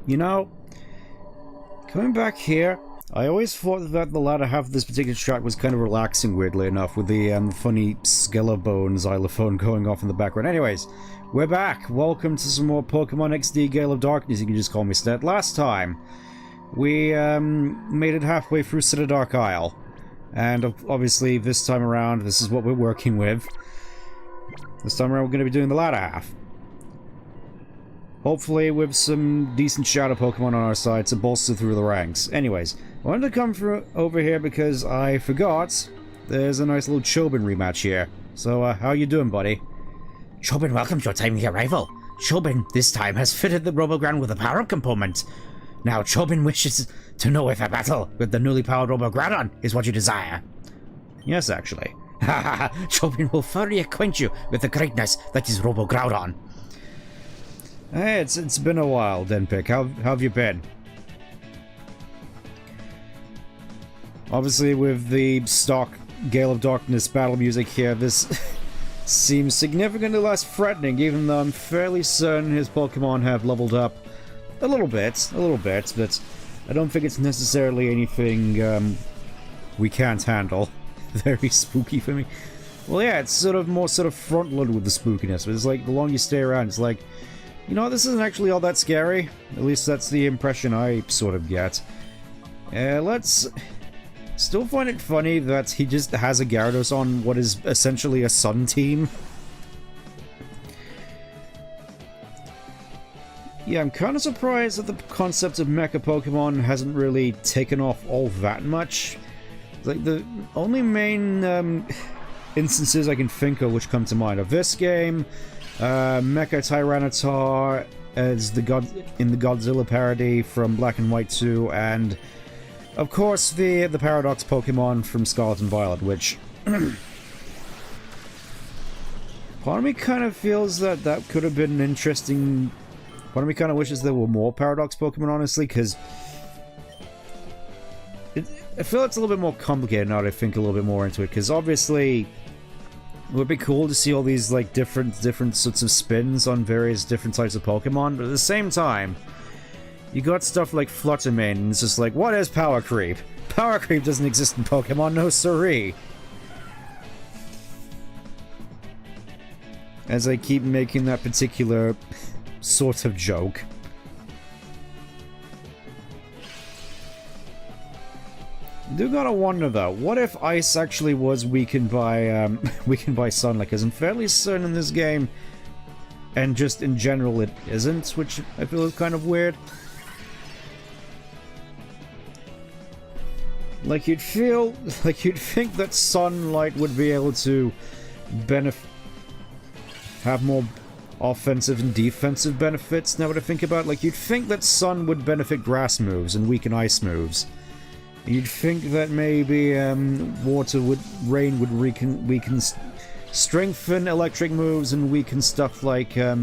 You know, coming back here, I always thought that the latter half of this particular track was kind of relaxing, weirdly enough, with the funny Skellabone xylophone going off in the background. Anyways, we're back. Welcome to some more Pokemon XD Gale of Darkness. You can just call me Stet. Last time, we made it halfway through Dark Isle. And obviously, this time around, this is what we're working with. This time around, we're going to be doing the latter half. Hopefully with some decent shadow Pokemon on our side to bolster through the ranks. Anyways, I wanted to come through over here because I forgot there's a nice little Chobin rematch here. So, how you doing, buddy? Chobin welcomes your timely arrival. Chobin, this time, has fitted the Roboground with a power-up component. Now, Chobin wishes to know if a battle with the newly powered Robogroudon is what you desire. Yes, actually. Haha, Chobin will thoroughly acquaint you with the greatness that is Robogroudon. Hey, it's been a while, Denpick. How have you been? Obviously, with the stock Gale of Darkness battle music here, this seems significantly less threatening, even though I'm fairly certain his Pokemon have leveled up a little bit, but I don't think it's necessarily anything we can't handle. Very spooky for me. Well, yeah, it's sort of more front-loaded with the spookiness, but it's like, the longer you stay around, it's like, you know, this isn't actually all that scary. At least that's the impression I sort of get. Let's still find it funny that he just has a Gyarados on what is essentially a Sun team. Yeah, I'm kind of surprised that the concept of Mecha Pokemon hasn't really taken off all that much. Like, the only main instances I can think of which come to mind are this game, Mecha Tyranitar as in the Godzilla parody from Black and White 2, and of course the Paradox Pokemon from Scarlet and Violet, which part of me kind of feels that that could have been an interesting. Part of me kind of wishes there were more Paradox Pokemon, honestly, because I feel it's a little bit more complicated now that I think a little bit more into it, because obviously it would be cool to see all these, like, different sorts of spins on various different types of Pokemon, but at the same time, you got stuff like Fluttermane, and it's just like, what is Power Creep? Power Creep doesn't exist in Pokemon, no siree! As I keep making that particular sort of joke. I do gotta wonder though, what if Ice actually was weakened by Sun? Because I'm fairly certain in this game, and just in general it isn't, which I feel is kind of weird. Like you'd think that Sunlight would be able to have more offensive and defensive benefits, now that I think about it. Like, you'd think that Sun would benefit grass moves and weaken ice moves. You'd think that maybe Rain would weaken strengthen electric moves and weaken stuff like, I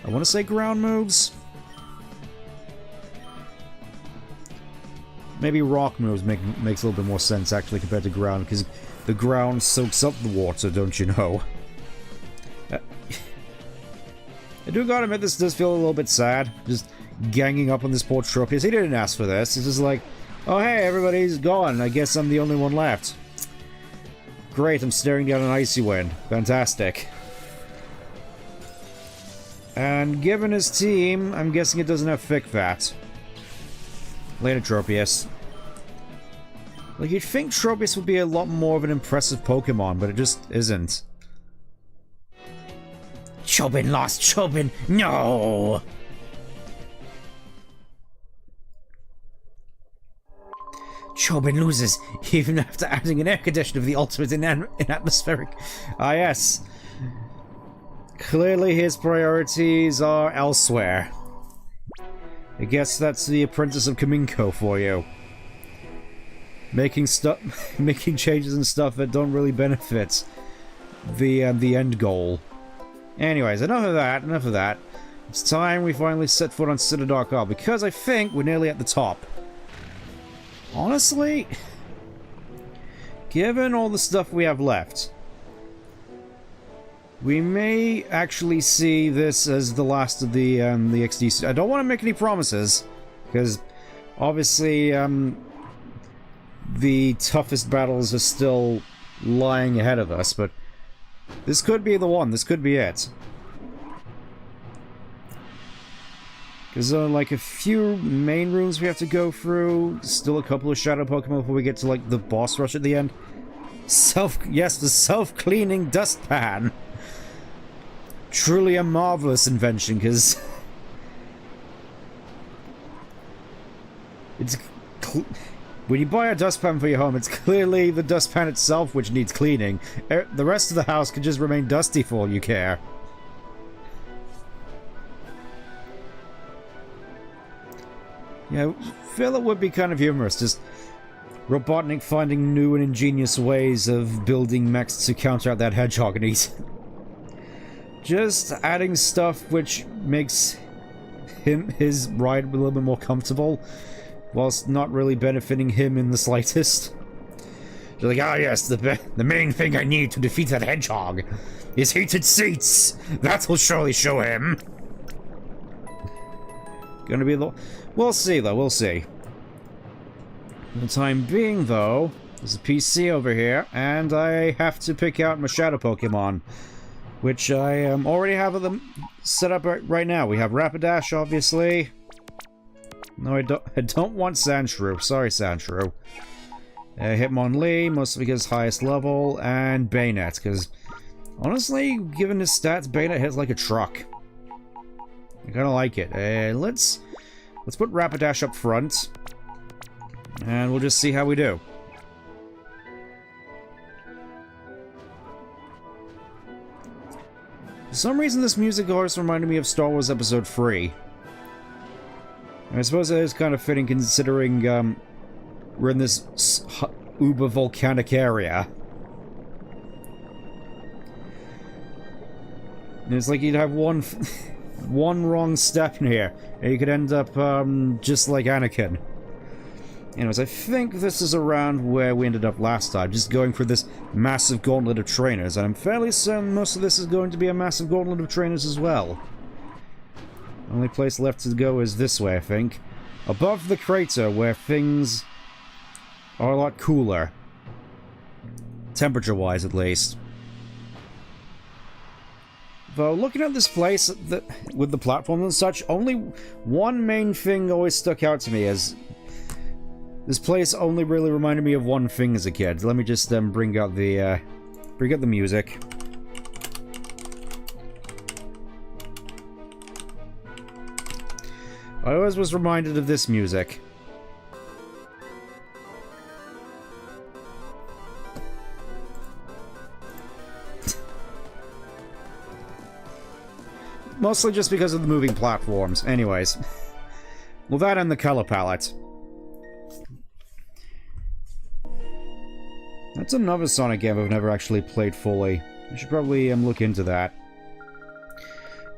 want to say ground moves? Maybe rock moves makes a little bit more sense, actually, compared to ground, because the ground soaks up the water, don't you know? I do gotta admit, this does feel a little bit sad, just ganging up on this poor Tropius. He didn't ask for this, it's just like, oh hey, everybody's gone, I guess I'm the only one left. Great, I'm staring down an icy wind. Fantastic. And given his team, I'm guessing it doesn't have Thick Fat. Later, Tropius. Like, you'd think Tropius would be a lot more of an impressive Pokemon, but it just isn't. Chobin lost, Chobin! No! Chobin loses, even after adding an air conditioner of the ultimate in atmospheric. Ah, yes. Clearly his priorities are elsewhere. I guess that's the apprentice of Kaminko for you. Making changes and stuff that don't really benefit the end goal. Anyways, enough of that. It's time we finally set foot on Dark Isle, because I think we're nearly at the top. Honestly, given all the stuff we have left, we may actually see this as the last of the XD. I don't want to make any promises, because obviously the toughest battles are still lying ahead of us, but this could be the one. This could be it. Because like a few main rooms we have to go through, still a couple of shadow Pokemon before we get to like the boss rush at the end. Yes, the self-cleaning dustpan. Truly a marvelous invention, because it's when you buy a dustpan for your home, it's clearly the dustpan itself which needs cleaning. The rest of the house can just remain dusty for all you care. Yeah, I feel it would be kind of humorous, just Robotnik finding new and ingenious ways of building mechs to counter out that hedgehog, and he's just adding stuff which makes his ride a little bit more comfortable, whilst not really benefiting him in the slightest. You're like, ah yes, the main thing I need to defeat that hedgehog is heated seats! That'll surely show him! Gonna be the... We'll see, though, we'll see. For the time being, though, there's a PC over here, and I have to pick out my shadow Pokemon, which I already have them set up right now. We have Rapidash, obviously. No, I don't want Sandshrew. Sorry, Sandshrew. Hitmonlee, mostly because highest level, and Bayonet, because honestly, given his stats, Bayonet hits like a truck. I kind of like it. Let's put Rapidash up front, and we'll just see how we do. For some reason, this music always reminded me of Star Wars Episode 3. And I suppose that is kind of fitting, considering we're in this uber volcanic area. And it's like you'd have one wrong step in here, and you could end up just like Anakin. Anyways, I think this is around where we ended up last time, just going through this massive gauntlet of trainers, and I'm fairly certain most of this is going to be a massive gauntlet of trainers as well. Only place left to go is this way, I think. Above the crater, where things are a lot cooler. Temperature-wise, at least. Though, looking at this place with the platforms and such, only one main thing always stuck out to me as... This place only really reminded me of one thing as a kid. Let me just bring out the music. I always was reminded of this music. Mostly just because of the moving platforms. Anyways. Well, that and the color palette. That's another Sonic game I've never actually played fully. I should probably look into that.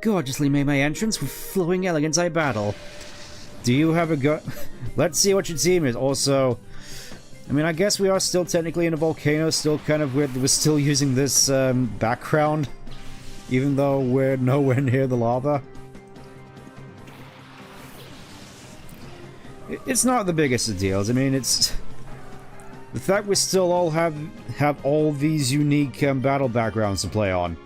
Gorgeously made my entrance with flowing elegance I battle. Do you have a gun? Let's see what your team is. Also, I mean, I guess we are still technically in a volcano, still kind of weird that we're still using this background, even though we're nowhere near the lava. It's not the biggest of deals. I mean, it's... The fact we still all have all these unique battle backgrounds to play on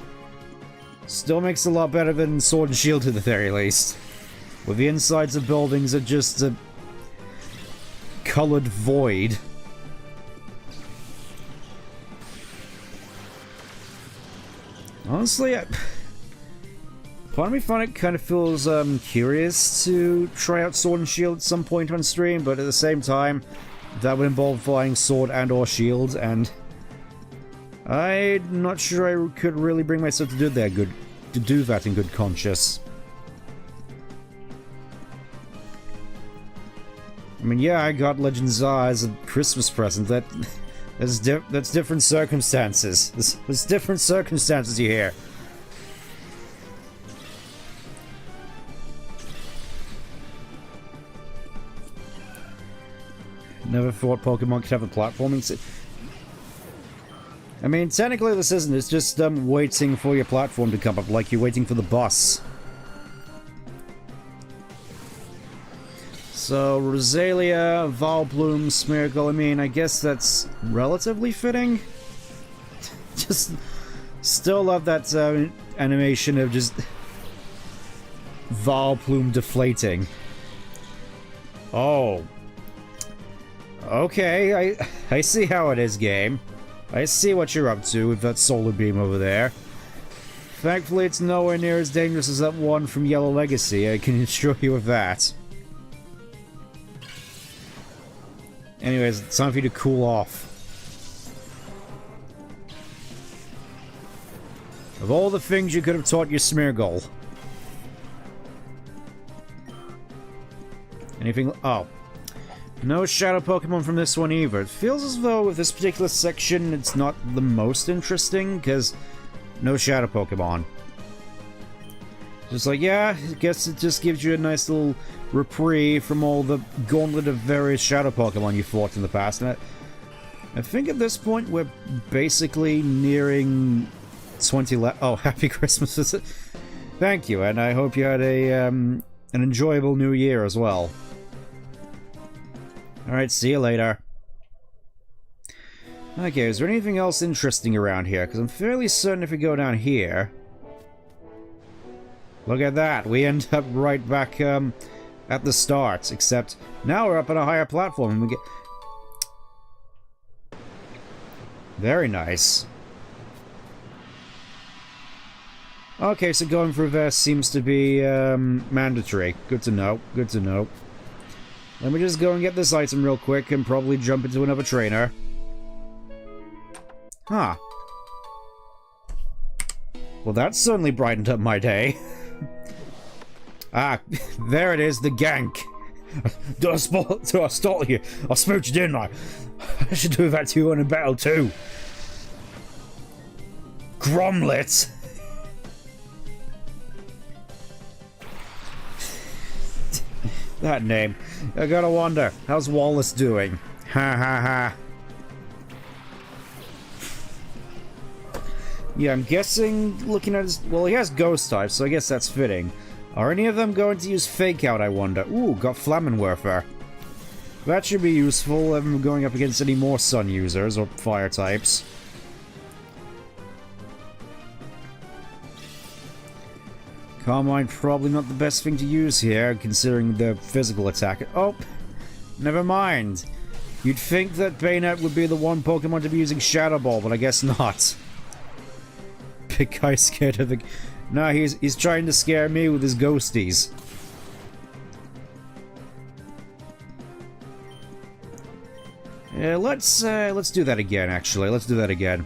still makes it a lot better than Sword and Shield at the very least. Where the insides of buildings are just a colored void. Honestly, part of me kind of feels curious to try out Sword and Shield at some point on stream, but at the same time, that would involve flying sword and or shield, and I'm not sure I could really bring myself to do that in good conscience. I mean, yeah, I got Legend Zar as a Christmas present. That's different circumstances. There's different circumstances here. Never thought Pokemon could have a platforming I mean, technically this isn't. It's just waiting for your platform to come up, like you're waiting for the bus. So, Rosalia, Valplume, Smeargle, I mean, I guess that's relatively fitting. Just still love that animation of just Valplume deflating. Oh. Okay, I see how it is, game. I see what you're up to with that solar beam over there. Thankfully, it's nowhere near as dangerous as that one from Yellow Legacy, I can assure you of that. Anyways, it's time for you to cool off. Of all the things you could have taught your Smeargle. Anything? Oh. No shadow Pokemon from this one either. It feels as though with this particular section it's not the most interesting, because no shadow Pokemon. Just like, yeah, I guess it just gives you a nice little reprieve from all the gauntlet of various shadow Pokemon you fought in the past. And I think at this point we're basically nearing 20 oh, happy Christmas. Thank you, and I hope you had an enjoyable new year as well. Alright, see you later. Okay, is there anything else interesting around here? Because I'm fairly certain if we go down here... Look at that, we end up right back at the start, except now we're up on a higher platform and we get... Very nice. Okay, so going through there seems to be mandatory. Good to know, good to know. Let me just go and get this item real quick and probably jump into another trainer. Huh. Well, that certainly brightened up my day. Ah, there it is, the gank. Do I stall you? I smooched, didn't I? I should do that to you in a battle too. Gromlet. That name. I gotta wonder, how's Wallace doing? Ha ha ha. Yeah, I'm guessing, looking at his... Well, he has ghost types, so I guess that's fitting. Are any of them going to use Fake Out, I wonder? Ooh, got Flammenwerfer. That should be useful if I'm going up against any more Sun users or Fire types. Carmine probably not the best thing to use here, considering the physical attack. Oh, never mind. You'd think that Bayonet would be the one Pokemon to be using Shadow Ball, but I guess not. Big guy scared of the... Nah, he's trying to scare me with his ghosties. Yeah, let's do that again, actually. Let's do that again.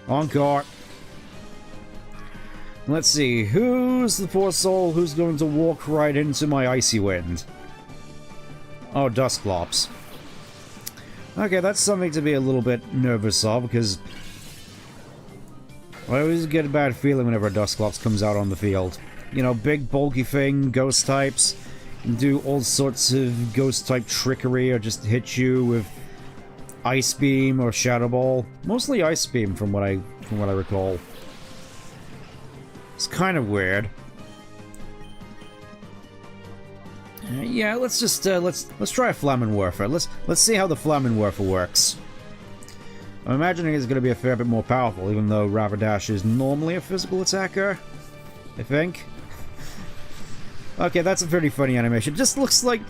Encore. Let's see, who's the poor soul who's going to walk right into my Icy Wind? Oh, Dusclops. Okay, that's something to be a little bit nervous of, because I always get a bad feeling whenever a Dusclops comes out on the field. You know, big, bulky thing, ghost types, can do all sorts of ghost-type trickery, or just hit you with Ice Beam or Shadow Ball. Mostly Ice Beam, from what I recall. It's kind of weird. Yeah, let's just let's try a Flammenwerfer. Let's see how the Flammenwerfer works. I'm imagining it's going to be a fair bit more powerful, even though Rapidash is normally a physical attacker. I think. Okay, that's a pretty funny animation. Just looks like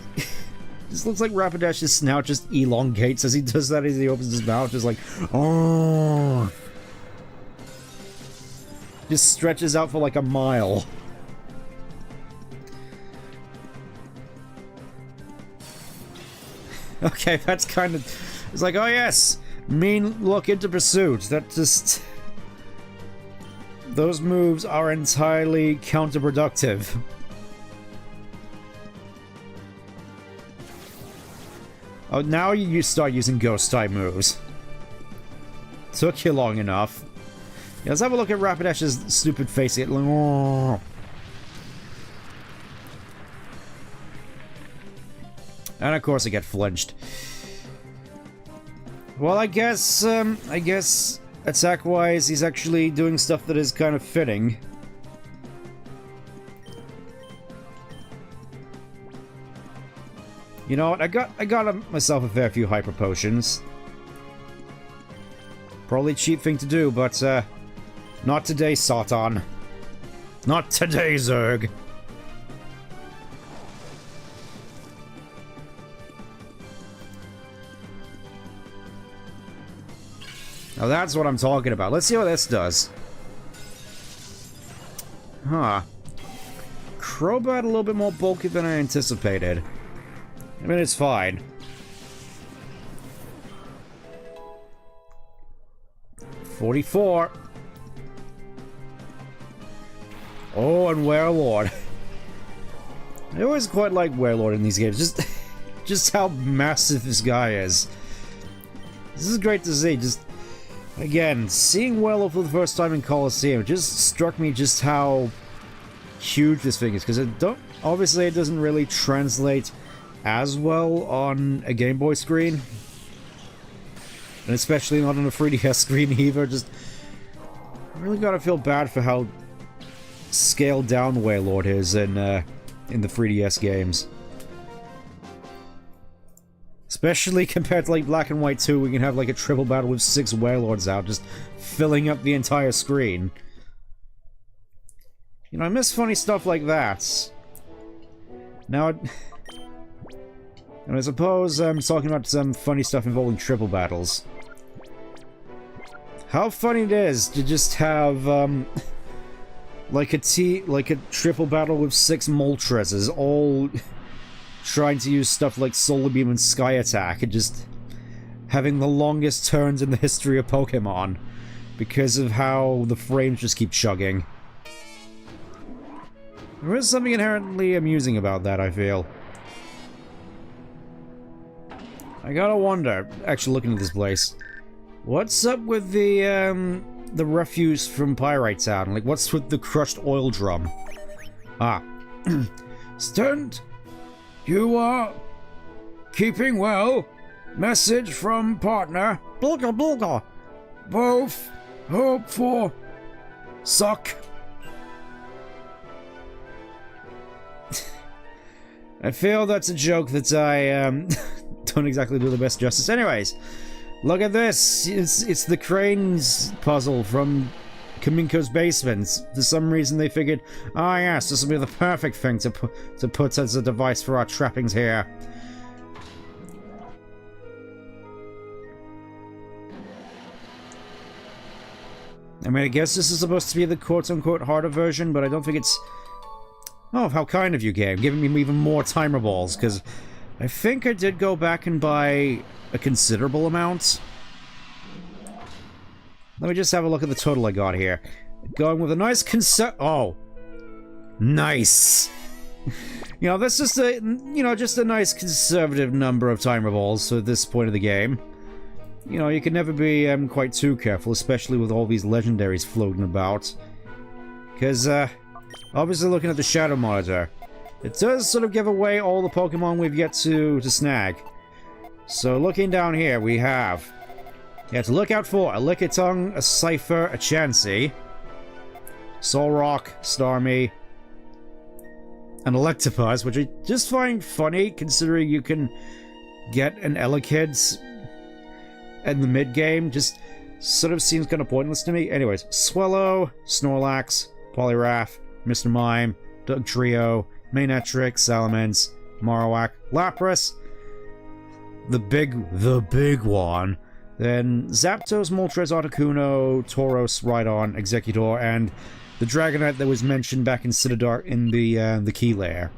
Rapidash's snout just elongates as he does that, as he opens his mouth, just like, oh, just stretches out for like a mile. Okay, that's kind of... It's like, oh yes! Mean look into pursuit. That just... Those moves are entirely counterproductive. Oh, now you start using Ghost-type moves. Took you long enough. Yeah, let's have a look at Rapidash's stupid face. Oh. And of course I get flinched. Well, I guess attack-wise, he's actually doing stuff that is kind of fitting. You know what? I got myself a fair few hyper potions. Probably a cheap thing to do, but not today, Satan. Not today, Zerg. Now that's what I'm talking about. Let's see what this does. Huh. Crobat a little bit more bulky than I anticipated. I mean, it's fine. 44. Oh, and Werelord. I always quite like Werelord in these games. Just how massive this guy is. This is great to see. Just, again, seeing Werelord for the first time in Colosseum just struck me just how huge this thing is. Because obviously it doesn't really translate as well on a Game Boy screen. And especially not on a 3DS screen either. Just, I really gotta feel bad for how scaled down Werelord is in the 3DS games. Especially compared to like Black and White 2, we can have like a triple battle with 6 Werelords out, just filling up the entire screen. You know, I miss funny stuff like that. Now, and I suppose I'm talking about some funny stuff involving triple battles. How funny it is to just have, like a triple battle with 6 Moltres, all trying to use stuff like Solar Beam and Sky Attack, and just having the longest turns in the history of Pokemon, because of how the frames just keep chugging. There is something inherently amusing about that, I feel. I gotta wonder, actually looking at this place, what's up with the refuse from Pyrite Town? Like, what's with the crushed oil drum? Ah. Stunt, you are keeping well. Message from partner. Bulga bulga. Both hope for suck. I feel that's a joke that I don't exactly do the best justice. Anyways, look at this. It's the cranes puzzle from Kaminko's basement. For some reason they figured, ah yes, this will be the perfect thing to put as a device for our trappings here. I mean, I guess this is supposed to be the quote-unquote harder version, but I don't think it's... Oh, how kind of you, game, giving me even more timer balls, because I think I did go back and buy a considerable amount. Let me just have a look at the total I got here. Going with a nice oh. Nice! You know, that's just a, just a nice conservative number of timer balls at this point of the game. You know, you can never be quite too careful, especially with all these legendaries floating about. Because, obviously looking at the Shadow Monitor, it does sort of give away all the Pokemon we've yet to snag. So looking down here, we have... You have to look out for a Lickitung, a Cypher, a Chansey, Solrock, Starmie, and Electabuzz, which I just find funny, considering you can get an Elekid in the mid-game. Just sort of seems kind of pointless to me. Anyways, Swellow, Snorlax, Poliwrath, Mr. Mime, Dugtrio, Manectric, Salamence, Marowak, Lapras, the big one, then Zapdos, Moltres, Articuno, Tauros, Rhydon, Executor, and the Dragonite that was mentioned back in Citadel in the Key Lair.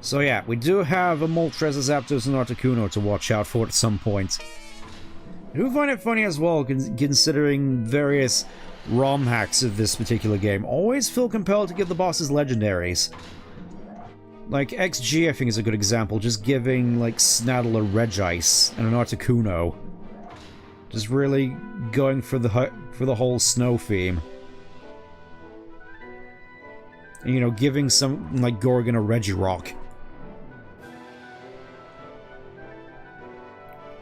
So yeah, we do have a Moltres, a Zapdos, and Articuno to watch out for at some point. I do find it funny as well, considering various ROM hacks of this particular game always feel compelled to give the bosses legendaries. Like, XG I think is a good example, just giving, like, Snaddle a Regice and an Articuno. Just really going for the whole snow theme. And, you know, giving some, like, Gorgon a Regirock.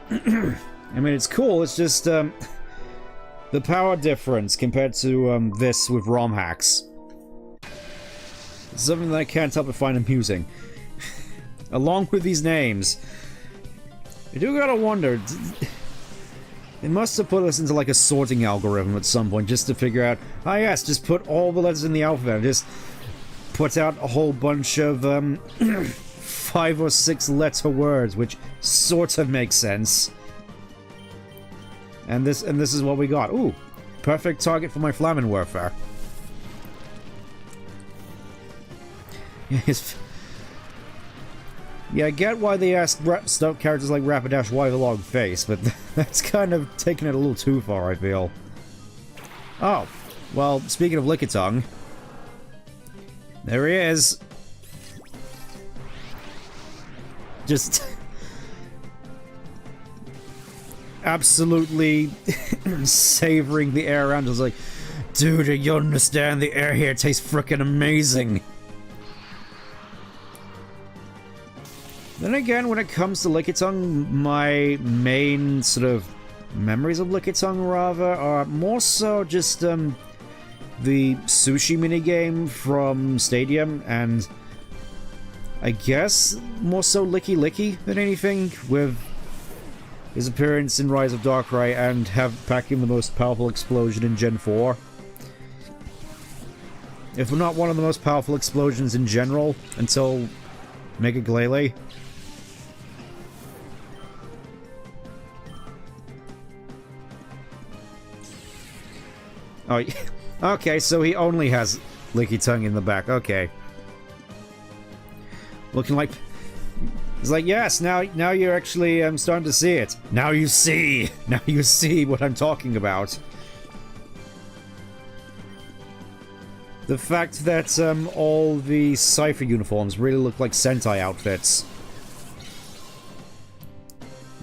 I mean, it's cool, it's just, the power difference compared to, this with ROM hacks. It's something that I can't help but find amusing. Along with these names, I do gotta wonder, they must have put us into like a sorting algorithm at some point just to figure out, ah yes, just put all the letters in the alphabet and just put out a whole bunch of 5 or 6 letter words, which sort of makes sense. And this is what we got. Ooh, perfect target for my Flamin' Warfare. Yeah, I get why they ask stuff characters like Rapidash why the long face, but that's kind of taking it a little too far, I feel. Oh, well, speaking of Lickitung, there he is. Just absolutely savoring the air around us, like, dude, you understand the air here tastes frickin' amazing. Then again, when it comes to Lickitung, my main sort of memories of Lickitung, rather, are more so just the sushi minigame from Stadium, and I guess more so Licky Licky than anything, with his appearance in Rise of Darkrai and packing the most powerful explosion in Gen 4. If not one of the most powerful explosions in general, until Mega Glalie. Oh, okay, so he only has Lickitung in the back. Okay. Looking like... It's like, yes, now you're actually starting to see it. Now you see! Now you see what I'm talking about. The fact that all the Cypher uniforms really look like Sentai outfits.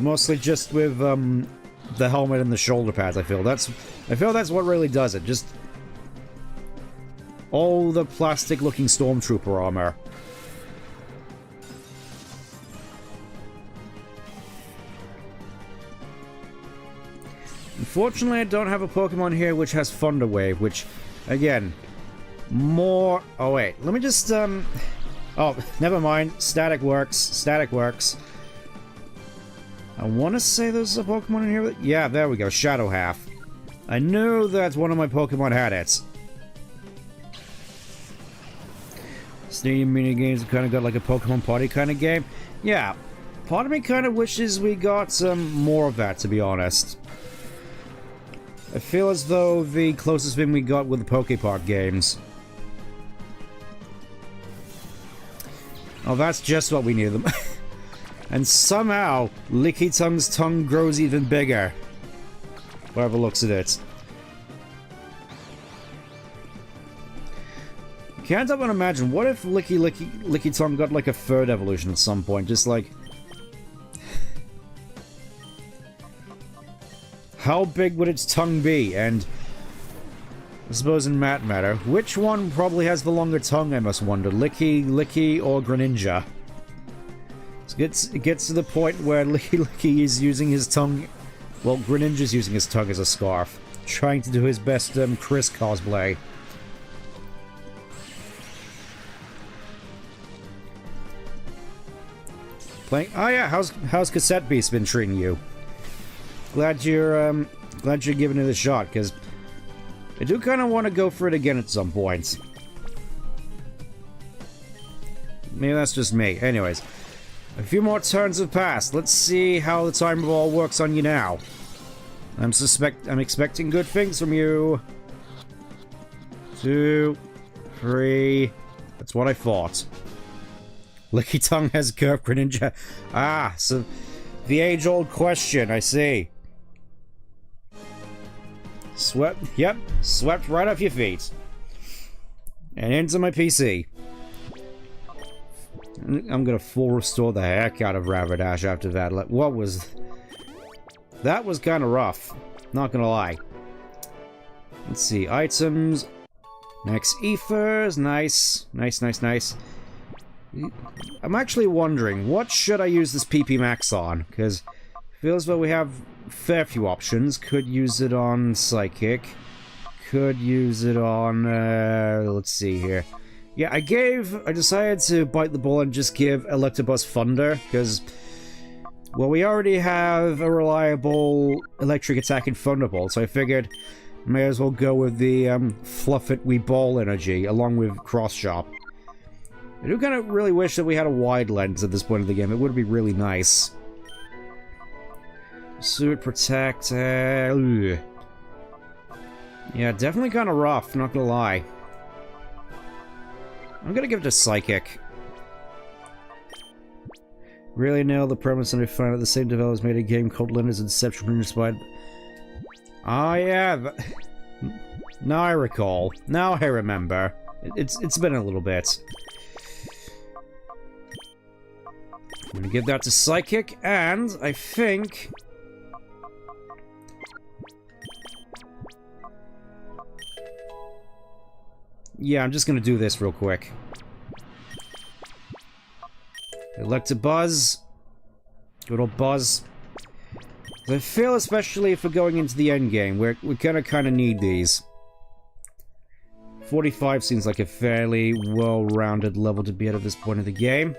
Mostly just with the helmet and the shoulder pads, I feel that's what really does it. Just all the plastic-looking Stormtrooper armor. Unfortunately, I don't have a Pokemon here which has Thunder Wave, which, again, more... Oh, wait. Let me just, Oh, never mind. Static works. Static works. I want to say there's a Pokemon in here. Yeah, there we go. Shadow Half. I knew that one of my Pokemon had it. Stadium minigames have kind of got like a Pokemon Party kind of game. Yeah, part of me kind of wishes we got some more of that, to be honest. I feel as though the closest thing we got were the Pokepark games. Oh, that's just what we needed them. And somehow, Lickitung's tongue grows even bigger. Whoever looks at it. Can't help but imagine, what if Lickitung got like a third evolution at some point? Just like... How big would its tongue be? And I suppose in matter, which one probably has the longer tongue, I must wonder? Licky, or Greninja? It gets to the point where Licky is using his tongue... Well, Greninja's using his tongue as a scarf. Trying to do his best Chris cosplay. Oh yeah, how's Cassette Beast been treating you? Glad you're giving it a shot, because I do kind of want to go for it again at some point. Maybe that's just me. Anyways, a few more turns have passed. Let's see how the timer ball works on you now. I'm expecting good things from you. 2, 3. That's what I thought. Lickitung has curved Greninja. Ah, so the age-old question, I see. Swept right off your feet. And into my PC. I'm gonna full restore the heck out of Rapidash after that. What was... That was kind of rough. Not gonna lie. Let's see, items. Max Ethers, nice. Nice. I'm actually wondering, what should I use this PP Max on? Because Feels though we have a fair few options. Could use it on Psychic. Could use it on, let's see here. Yeah, I decided to bite the bullet and just give Electabuzz Thunder, because, well, we already have a reliable electric attack in Thunderbolt, so I figured may as well go with the Fluff It We Ball energy, along with Cross Chop. I do kind of really wish that we had a wide lens at this point of the game. It would be really nice. Suit Protect, yeah, definitely kind of rough, not gonna lie. I'm gonna give it a Psychic. Really nailed the premise, and I found out the same developers made a game called Linda's Inception inspired. Oh yeah, now I recall. Now I remember. It's been a little bit. I'm gonna give that to Psychic, and I think... yeah, I'm just gonna do this real quick. Electabuzz. Good old Buzz. I feel, especially if we're going into the end game, we're gonna kind of need these. 45 seems like a fairly well-rounded level to be at this point of the game.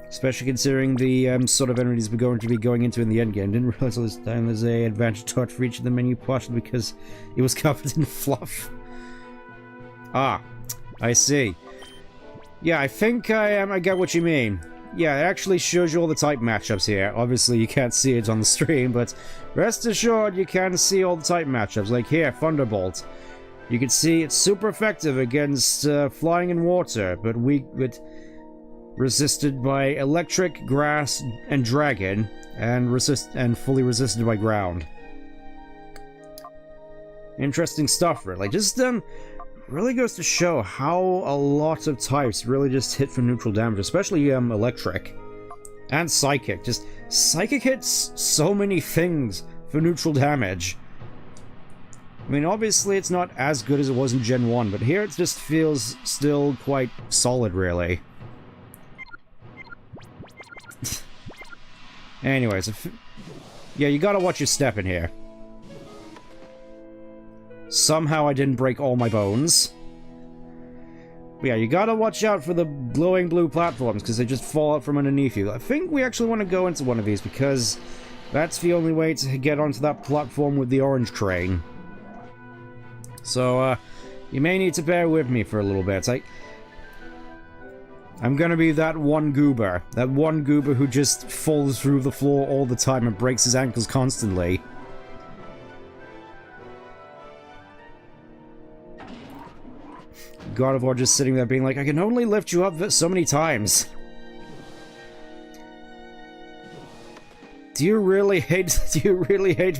Especially considering the sort of enemies we're going to be going into in the end game. Didn't realize all this time there's a advantage touch for each of the menu, partially because it was covered in fluff. Ah, I see. Yeah, I think I get what you mean. Yeah, it actually shows you all the type matchups here. Obviously, you can't see it on the stream, but rest assured you can see all the type matchups. Like here, Thunderbolt. You can see it's super effective against flying and water, but resisted by electric, grass, and dragon, and fully resisted by ground. Interesting stuff, really. Just really goes to show how a lot of types really just hit for neutral damage, especially electric and psychic. Just psychic hits so many things for neutral damage. I mean, obviously it's not as good as it was in Gen 1, but here it just feels still quite solid, really. Anyways, yeah, you gotta watch your step in here. Somehow I didn't break all my bones. But yeah, you gotta watch out for the glowing blue platforms, because they just fall out from underneath you. I think we actually want to go into one of these, because that's the only way to get onto that platform with the orange train. So, you may need to bear with me for a little bit. I'm gonna be that one goober. That one goober who just falls through the floor all the time and breaks his ankles constantly. God of War just sitting there being like, I can only lift you up so many times. Do you really hate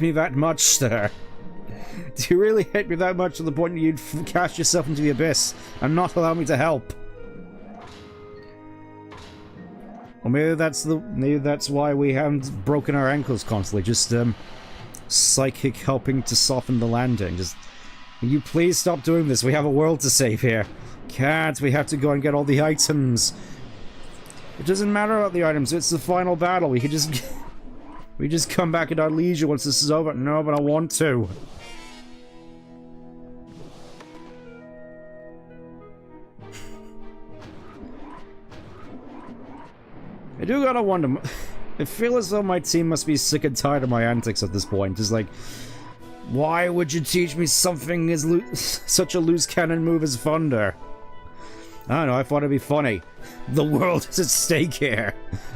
me that much, sir? Do you really hate me that much to the point that you'd cast yourself into the abyss and not allow me to help? Or maybe that's why we haven't broken our ankles constantly. Just psychic helping to soften the landing. Just, will you please stop doing this? We have a world to save here. Can't we have to go and get all the items? It doesn't matter about the items. It's the final battle. We could just we just come back at our leisure once this is over. No, but I want to. I do gotta wonder. I feel as though my team must be sick and tired of my antics at this point. Just like, why would you teach me something as such a loose cannon move as Thunder? I don't know, I thought it'd be funny. The world is at stake here.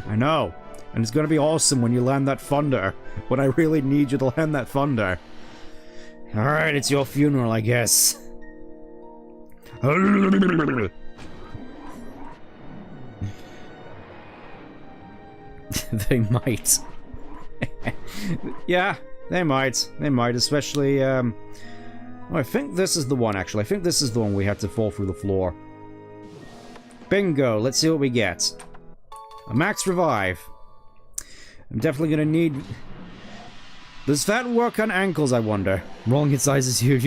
I know. And it's gonna be awesome when you land that Thunder. When I really need you to land that Thunder. Alright, it's your funeral, I guess. They might. Yeah, they might. They might, especially, oh, I think this is the one, actually. I think this is the one we have to fall through the floor. Bingo! Let's see what we get. A max revive. I'm definitely gonna need... Does that work on ankles, I wonder? Rolling its eyes as you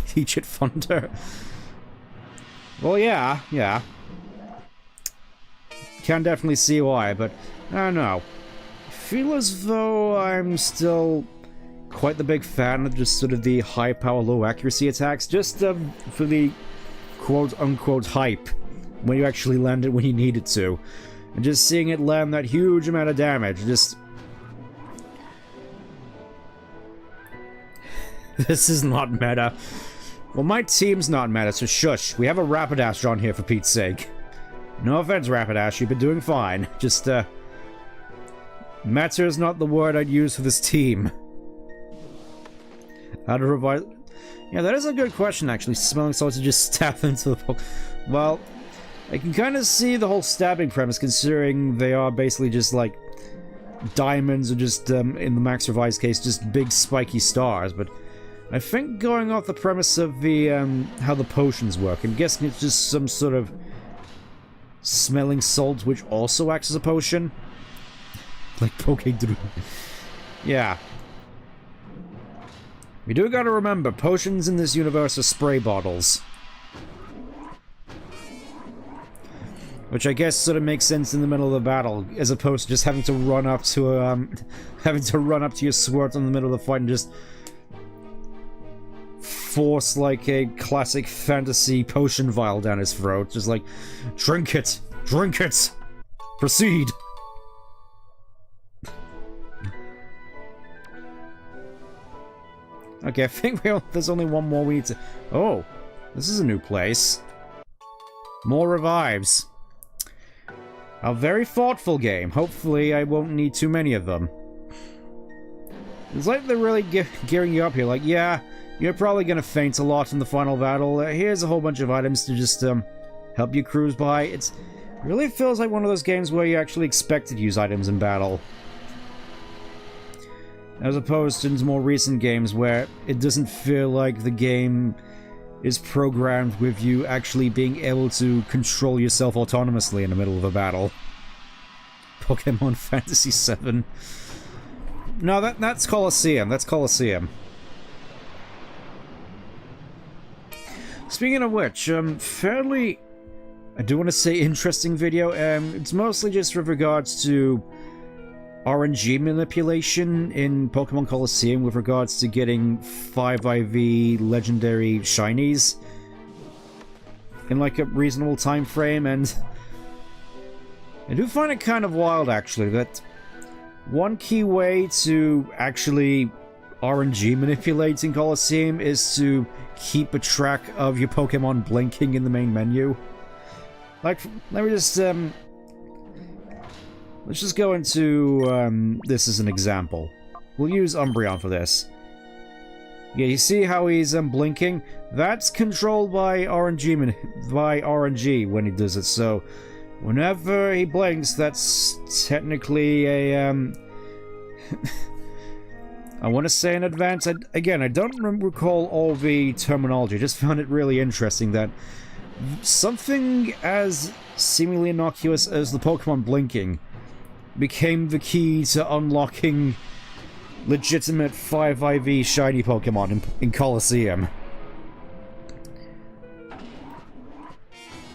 teach it Thunder. Well, yeah. Can definitely see why, but I don't know. feel as though I'm still quite the big fan of just sort of the high power, low accuracy attacks, just for the quote-unquote hype, when you actually land it when you need it to. And just seeing it land that huge amount of damage, just... This is not meta. Well, my team's not meta, so shush. We have a Rapidash on here, for Pete's sake. No offense, Rapidash, you've been doing fine. Just, meta is not the word I'd use for this team. How to revise... Yeah, that is a good question, actually. Smelling salts to just stab into the poke. Well, I can kind of see the whole stabbing premise, considering they are basically just, like, diamonds, or just, in the Max Revise case, just big spiky stars, but I think going off the premise of the, how the potions work, I'm guessing it's just some sort of smelling salt which also acts as a potion. Like Poké. Yeah. We do gotta remember, potions in this universe are spray bottles. Which I guess sort of makes sense in the middle of the battle, as opposed to just having to run up to having to run up to your sword in the middle of the fight and just force like a classic fantasy potion vial down his throat. Just like, drink it! Drink it! Proceed! Okay, I think there's only one more we need to... Oh! This is a new place. More revives. A very thoughtful game. Hopefully I won't need too many of them. It's like they're really gearing you up here. Like, yeah, you're probably gonna faint a lot in the final battle. Here's a whole bunch of items to just help you cruise by. It really feels like one of those games where you actually expected to use items in battle. As opposed to more recent games where it doesn't feel like the game is programmed with you actually being able to control yourself autonomously in the middle of a battle. Pokemon Fantasy VII. No, that's Colosseum. That's Colosseum. Speaking of which, fairly... I do want to say interesting video. It's mostly just with regards to RNG manipulation in Pokemon Colosseum with regards to getting 5IV legendary shinies in like a reasonable time frame, and I do find it kind of wild actually that one key way to actually RNG manipulate in Colosseum is to keep a track of your Pokemon blinking in the main menu. Like, let me just let's just go into, this as an example. We'll use Umbreon for this. Yeah, you see how he's, blinking? That's controlled by RNG when he does it, so whenever he blinks, that's technically a, I want to say an advance. Again, I don't recall all the terminology, I just found it really interesting that something as seemingly innocuous as the Pokemon blinking became the key to unlocking legitimate 5IV shiny Pokemon in Colosseum.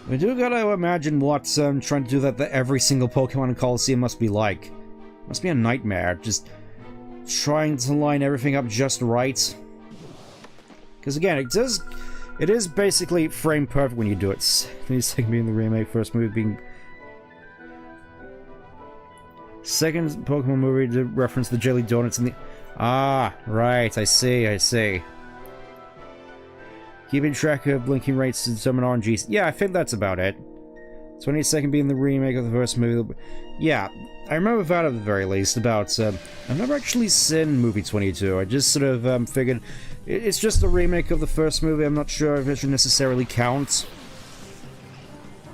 We do gotta imagine what trying to do that to every single Pokemon in Colosseum must be like. Must be a nightmare, just trying to line everything up just right. Because again, it is basically frame perfect when you do it. Second being the remake, first movie being... Second Pokemon movie to reference the jelly donuts and the... Ah, right, I see. Keeping track of blinking rates to determine RNGs. Yeah, I think that's about it. 22nd being the remake of the first movie. Yeah, I remember that at the very least, about... I've never actually seen movie 22. I just sort of figured... It's just a remake of the first movie. I'm not sure if it should necessarily count.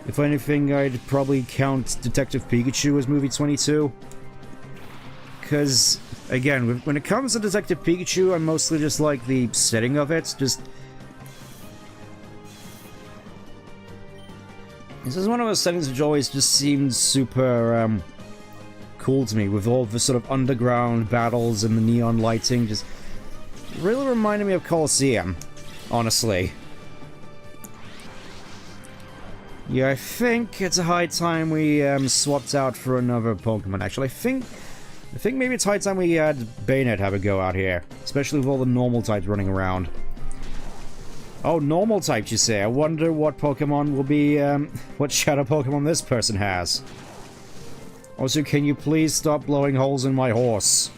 If anything, I'd probably count Detective Pikachu as movie 22. Because, again, when it comes to Detective Pikachu, I mostly just like the setting of it. Just... This is one of those settings which always just seemed super, cool to me, with all the sort of underground battles and the neon lighting. Just really reminded me of Colosseum, honestly. Yeah, I think it's a high time we swapped out for another Pokemon. Actually, I think I think maybe it's high time we had Bayonet have a go out here. Especially with all the normal types running around. Oh, normal types, you say? I wonder what Pokemon will be, what shadow Pokemon this person has. Also, can you please stop blowing holes in my horse?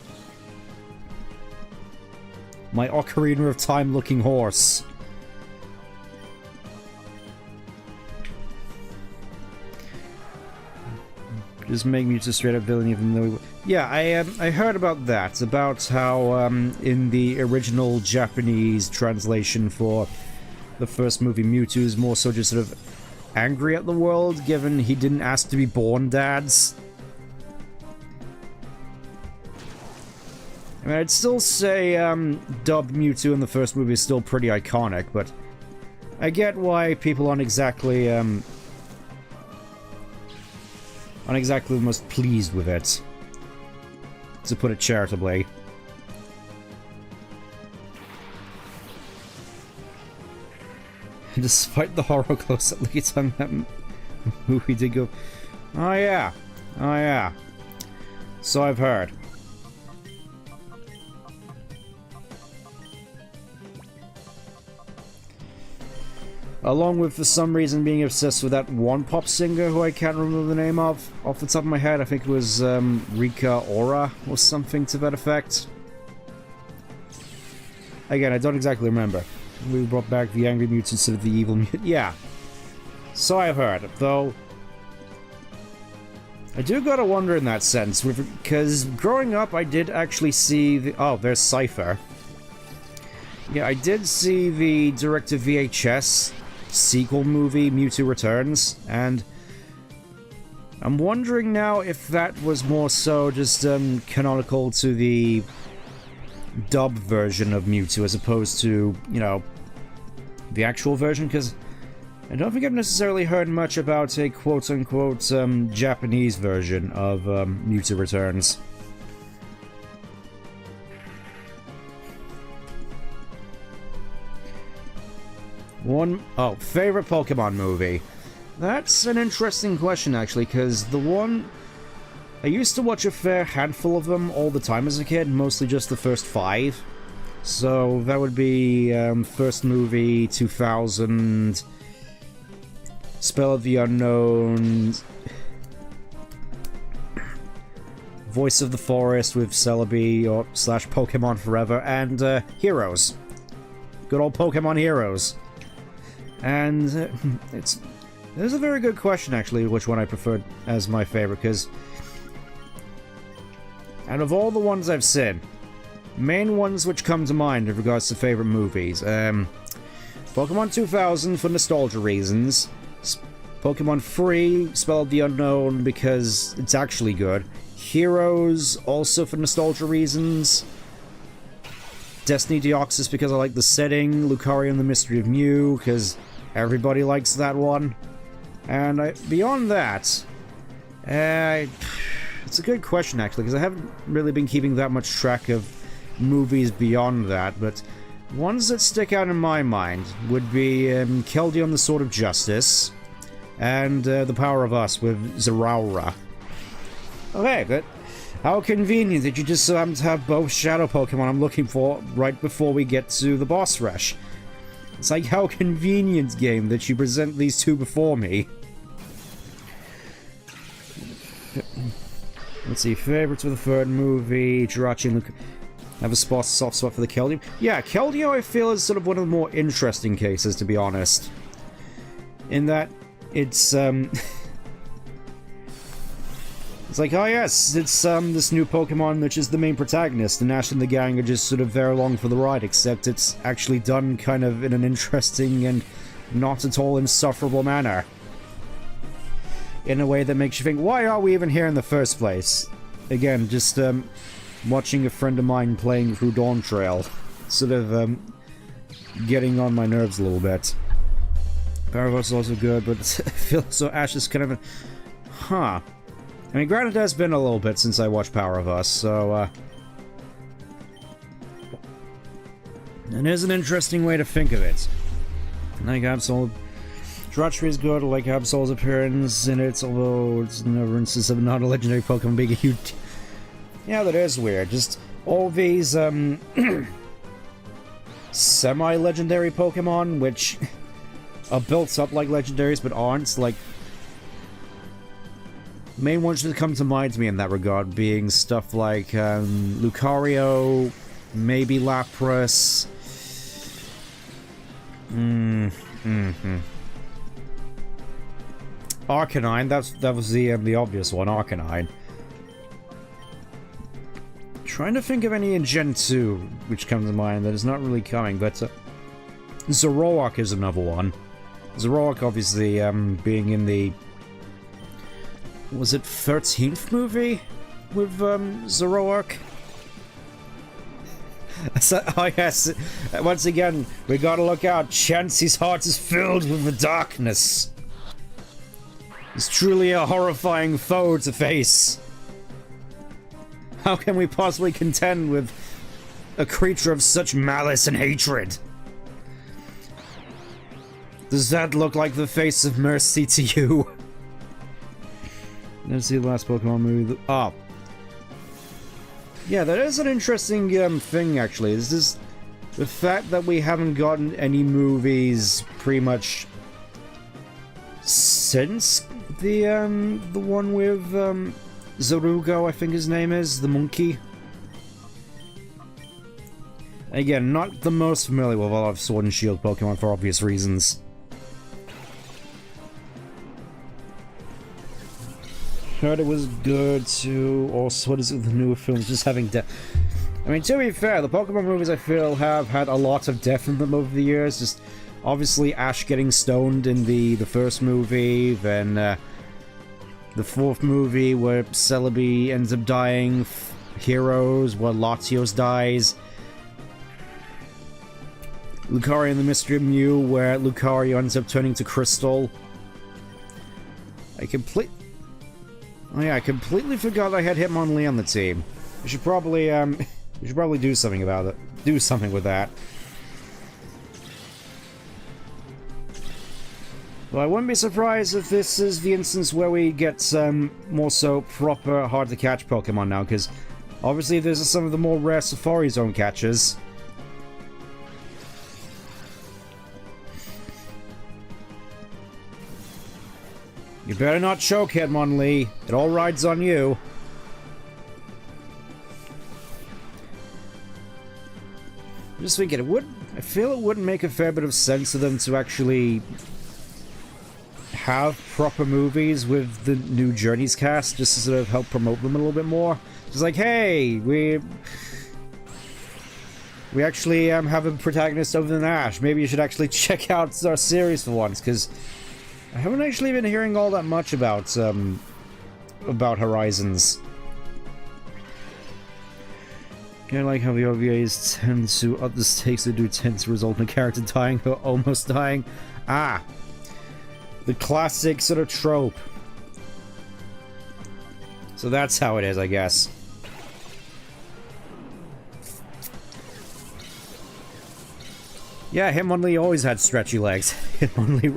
My Ocarina of Time looking horse. Just make me just straight up villain even though... Yeah, I heard about that. About how, in the original Japanese translation for the first movie, Mewtwo is more so just sort of angry at the world, given he didn't ask to be born dads. I mean, I'd still say, dubbed Mewtwo in the first movie is still pretty iconic, but I get why people aren't exactly the most pleased with it, to put it charitably. Despite the horror close at least on that movie did go, oh yeah, oh yeah, so I've heard. Along with, for some reason, being obsessed with that one pop singer who I can't remember the name of off the top of my head. I think it was Rika Ora or something to that effect. Again, I don't exactly remember. We brought back the angry mutants instead of the evil mutant. Yeah. So I've heard, though. I do gotta wonder in that sense, because growing up I did actually see the... Oh, there's Cypher. Yeah, I did see the direct-to-VHS sequel movie, Mewtwo Returns, and I'm wondering now if that was more so just canonical to the dub version of Mewtwo as opposed to, you know, the actual version, because I don't think I've necessarily heard much about a quote-unquote Japanese version of Mewtwo Returns. Favorite Pokemon movie? That's an interesting question, actually, because the one... I used to watch a fair handful of them all the time as a kid, mostly just the first 5. So that would be first movie, 2000, Spell of the Unknown, Voice of the Forest with Celebi or / Pokemon Forever, and Heroes. Good old Pokemon Heroes. And it's a very good question, actually, which one I preferred as my favorite, because out of all the ones I've seen, main ones which come to mind in regards to favorite movies, Pokemon 2000 for nostalgia reasons, Pokemon Furry, Spell of the Unknown because it's actually good, Heroes also for nostalgia reasons, Destiny Deoxys because I like the setting, Lucario and the Mystery of Mew because everybody likes that one, and beyond that, it's a good question actually, because I haven't really been keeping that much track of movies beyond that, but ones that stick out in my mind would be Keldeo the Sword of Justice, and The Power of Us with Zeraora. Okay, but how convenient that you just so happen to have both Shadow Pokemon I'm looking for right before we get to the boss rush. It's like, how convenient, game, that you present these two before me. Let's see, favorites for the third movie, Jirachi and Luke. Have a soft spot for the Keldeo. Yeah, Keldeo I feel is sort of one of the more interesting cases, to be honest. In that, it's, it's like, oh yes, it's this new Pokemon which is the main protagonist, and Ash and the gang are just sort of there along for the ride, except it's actually done kind of in an interesting and not at all insufferable manner. In a way that makes you think, why are we even here in the first place? Again, just watching a friend of mine playing through Dawn Trail, sort of getting on my nerves a little bit. Power of Us is also good, but I feel so Ash is kind of a... Huh. I mean, granted, it has been a little bit since I watched Power of Us, so, it is an interesting way to think of it. Like Absol... Jirachi is good, I like Absol's appearance in it, although it's never instance of not a legendary Pokemon being a huge... Yeah, that is weird. Just all these, semi-legendary Pokemon, which are built up like legendaries, but aren't. Like, main ones that come to mind to me in that regard being stuff like, Lucario, maybe Lapras. Arcanine, that was the obvious one, Arcanine. Trying to think of any in Gen 2 which comes to mind that is not really coming, but Zoroark is another one. Zoroark obviously being in the, was it 13th movie with Zoroark? So, oh yes, once again, we gotta look out. Chansey's heart is filled with the darkness. It's truly a horrifying foe to face. How can we possibly contend with a creature of such malice and hatred? Does that look like the face of mercy to you? Let's see the last Pokemon movie. Oh. Yeah, that is an interesting thing, actually. Is this the fact that we haven't gotten any movies pretty much since the one with Zorugo, I think his name is, the monkey. Again, not the most familiar with a lot of Sword and Shield Pokemon for obvious reasons. Heard it was good too. Also, what is it with the newer films? Just having death. I mean, to be fair, the Pokemon movies I feel have had a lot of death in them over the years. Just obviously Ash getting stoned in the first movie, then the fourth movie where Celebi ends up dying, Heroes where Latios dies, Lucario and the Mystery of Mew where Lucario ends up turning to Crystal. I completely forgot I had Hitmonlee on the team. We should probably do something about it. Do something with that. Well, I wouldn't be surprised if this is the instance where we get some more so proper hard-to-catch Pokemon now, because obviously these are some of the more rare Safari Zone catches. You better not choke, Hitmonlee. It all rides on you. I'm just thinking, I feel it wouldn't make a fair bit of sense to them to actually have proper movies with the new Journeys cast, just to sort of help promote them a little bit more. Just like, hey, we actually have a protagonist other than Ash. Maybe you should actually check out our series for once, because I haven't actually been hearing all that much about Horizons. I like how the OVAs tend to, the stakes they do tend to result in a character dying or almost dying. Ah! The classic sort of trope. So that's how it is, I guess. Yeah, Hitmonlee always had stretchy legs. Hitmonlee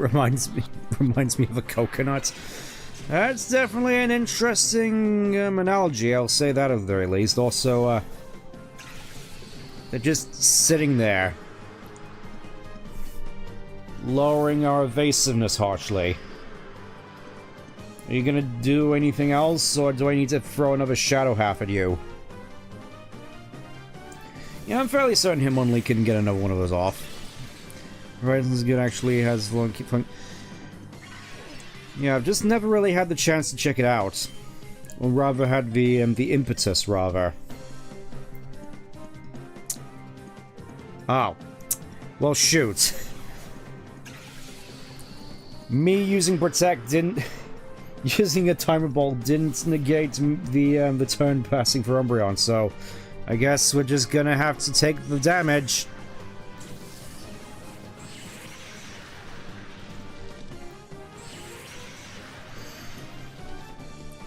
reminds me of a coconut. That's definitely an interesting analogy, I'll say that at the very least. Also, they're just sitting there, lowering our evasiveness harshly. Are you gonna do anything else, or do I need to throw another Shadow Half at you? Yeah, I'm fairly certain Hitmonlee can get another one of those off. Horizons good actually has long keep fun. Yeah, I've just never really had the chance to check it out. Or rather had the impetus, rather. Oh. Well, shoot. Me using Protect didn't... using a Timer Ball didn't negate the turn passing for Umbreon, so... I guess we're just gonna have to take the damage.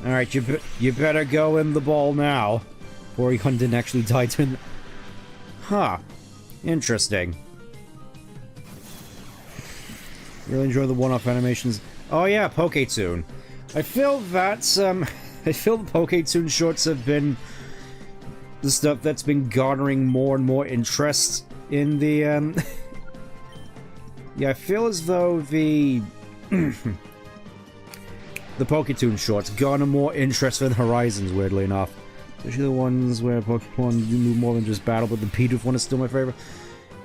Alright, you better go in the ball now. Porygon didn't actually die to... Huh. Interesting. Really enjoy the one-off animations. Oh yeah, PokéTune. I feel that, I feel the PokéTune shorts have been the stuff that's been garnering more and more interest in the, yeah, I feel as though the PokéToon shorts garner more interest than Horizons, weirdly enough. Especially the ones where Pokemon do more than just battle, but the Bidoof one is still my favorite.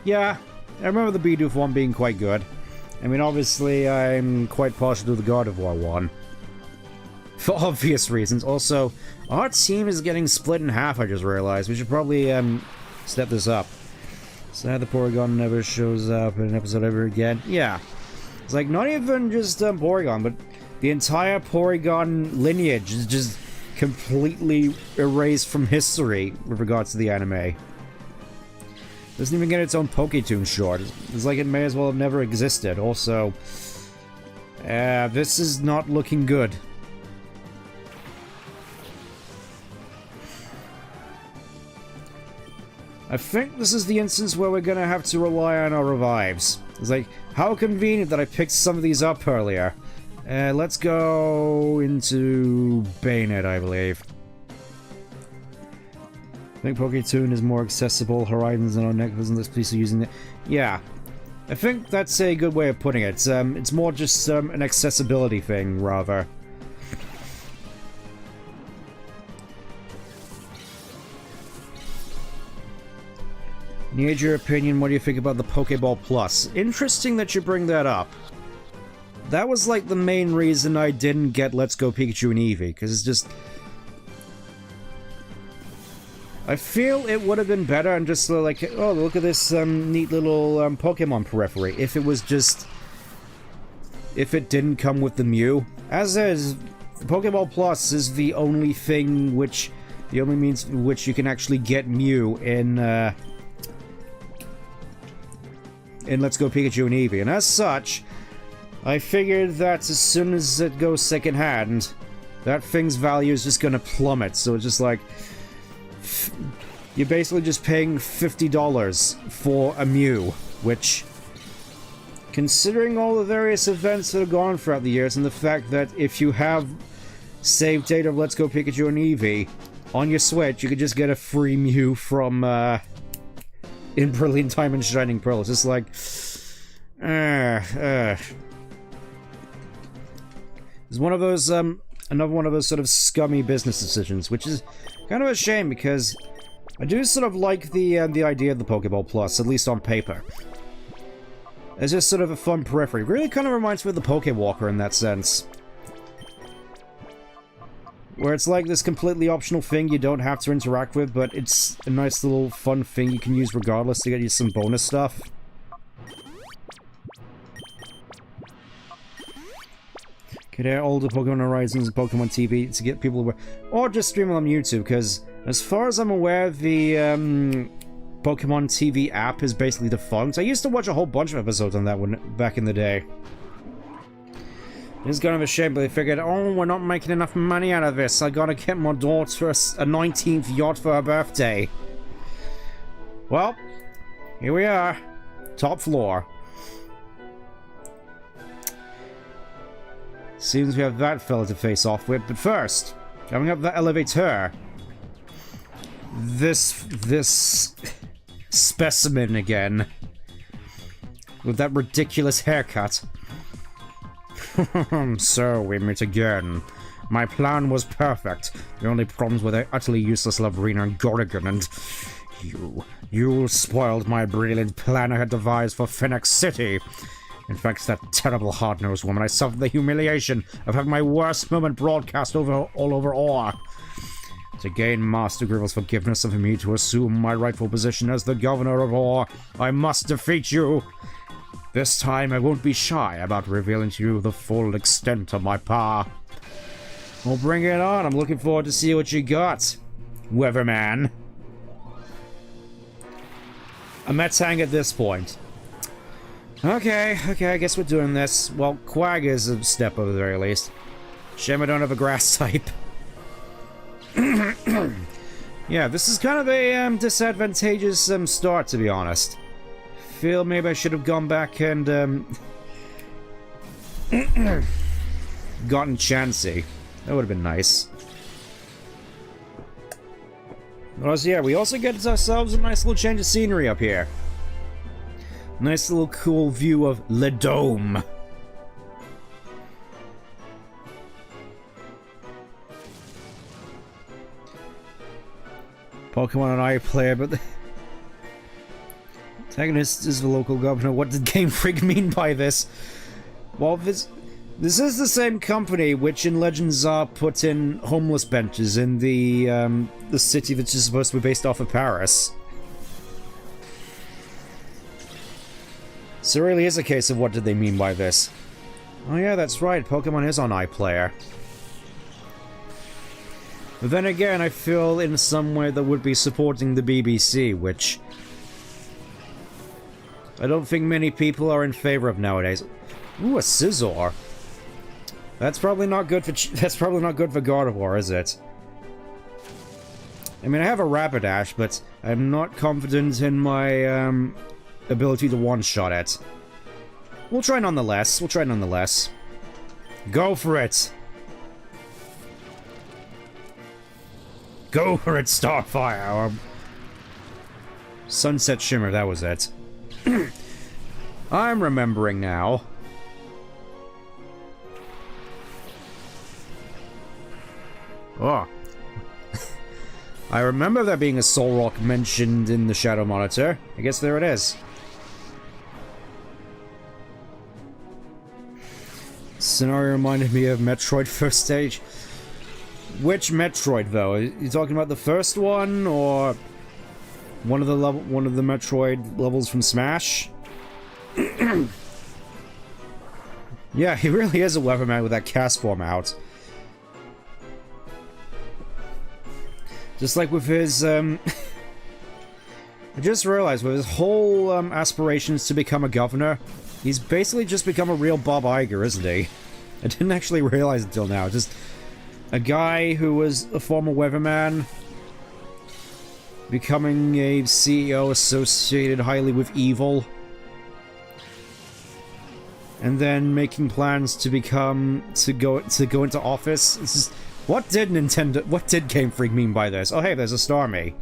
Yeah, I remember the Bidoof one being quite good. I mean, obviously, I'm quite partial to the Gardevoir one. For obvious reasons. Also, our team is getting split in half, I just realized. We should probably, step this up. Sad the Porygon never shows up in an episode ever again. Yeah. It's like, not even just, Porygon, but the entire Porygon lineage is just completely erased from history with regards to the anime. Doesn't even get its own PokéToon short. It's like it may as well have never existed. Also, this is not looking good. I think this is the instance where we're gonna have to rely on our revives. It's like, how convenient that I picked some of these up earlier. Let's go into Bayonet, I believe. I think PokéToon is more accessible. Horizons and on Necklace and this piece are using it. Yeah. I think that's a good way of putting it. It's more just an accessibility thing, rather. Need your opinion, what do you think about the Pokeball Plus? Interesting that you bring that up. That was like the main reason I didn't get Let's Go Pikachu and Eevee, because it's just... I feel it would have been better and just like, oh, look at this neat little Pokemon periphery, if it was just... if it didn't come with the Mew. As is, Pokeball Plus is the only thing which... the only means in which you can actually get Mew in Let's Go Pikachu and Eevee, and as such, I figured that as soon as it goes second-hand, that thing's value is just gonna plummet, so it's just like... you're basically just paying $50 for a Mew, which... considering all the various events that have gone throughout the years, and the fact that if you have saved data of Let's Go Pikachu and Eevee on your Switch, you could just get a free Mew from, in Brilliant Diamond Shining Pearl. It's just like... It's one of those, another one of those sort of scummy business decisions, which is kind of a shame, because I do sort of like the idea of the Pokeball Plus, at least on paper. It's just sort of a fun periphery. It really kind of reminds me of the Pokewalker in that sense. Where it's like this completely optional thing you don't have to interact with, but it's a nice little fun thing you can use regardless to get you some bonus stuff. Could air older Pokemon Horizons and Pokemon TV to get people aware, or just stream them on YouTube, because as far as I'm aware, the Pokemon TV app is basically defunct. I used to watch a whole bunch of episodes on that one back in the day. It's kind of a shame, but they figured, oh, we're not making enough money out of this. I gotta get my daughter a 19th yacht for her birthday. Well, here we are. Top floor. Seems we have that fella to face off with, but first, coming up the elevator, this specimen again, with that ridiculous haircut. So, we meet again. My plan was perfect. The only problems were the utterly useless Lavrina and Gorgon, and you spoiled my brilliant plan I had devised for Phoenix City. In fact, that terrible hard-nosed woman, I suffered the humiliation of having my worst moment broadcast all over Ore. To gain Master Grivel's forgiveness and for me to assume my rightful position as the governor of Ore, I must defeat you. This time I won't be shy about revealing to you the full extent of my power. Well, bring it on. I'm looking forward to see what you got, Weatherman. A Metang at this point. Okay, I guess we're doing this. Well, Quag is a step over the very least. Shame I don't have a grass type. Yeah, this is kind of a disadvantageous start, to be honest. Feel maybe I should have gone back and gotten Chansey. That would have been nice. Because, yeah, we also get ourselves a nice little change of scenery up here. Nice little cool view of Le Dome. Pokemon and iPlayer, but the antagonist is the local governor. What did Game Freak mean by this? Well, this is the same company which in Legends are put in homeless benches in the city which is supposed to be based off of Paris. So it really is a case of what did they mean by this. Oh yeah, that's right, Pokemon is on iPlayer. But then again, I feel in some way that would be supporting the BBC, which I don't think many people are in favor of nowadays. Ooh, a Scizor. That's probably not good for Gardevoir, is it? I mean, I have a Rapidash, but I'm not confident in my ability to one-shot it. We'll try nonetheless. Go for it. Go for it, Starfire! Or Sunset Shimmer, that was it. I'm remembering now. Oh. I remember there being a Soul Rock mentioned in the Shadow Monitor. I guess there it is. Scenario reminded me of Metroid First Stage. Which Metroid, though? Are you talking about the first one, or one of the Metroid levels from Smash? Yeah, he really is a Weatherman with that cast form out. Just like with his, I just realized, with his whole, aspirations to become a governor, he's basically just become a real Bob Iger, isn't he? I didn't actually realize until now, just a guy who was a former weatherman, becoming a CEO associated highly with evil, and then making plans to go into office. This is, what did Game Freak mean by this? Oh hey, there's a Starmie.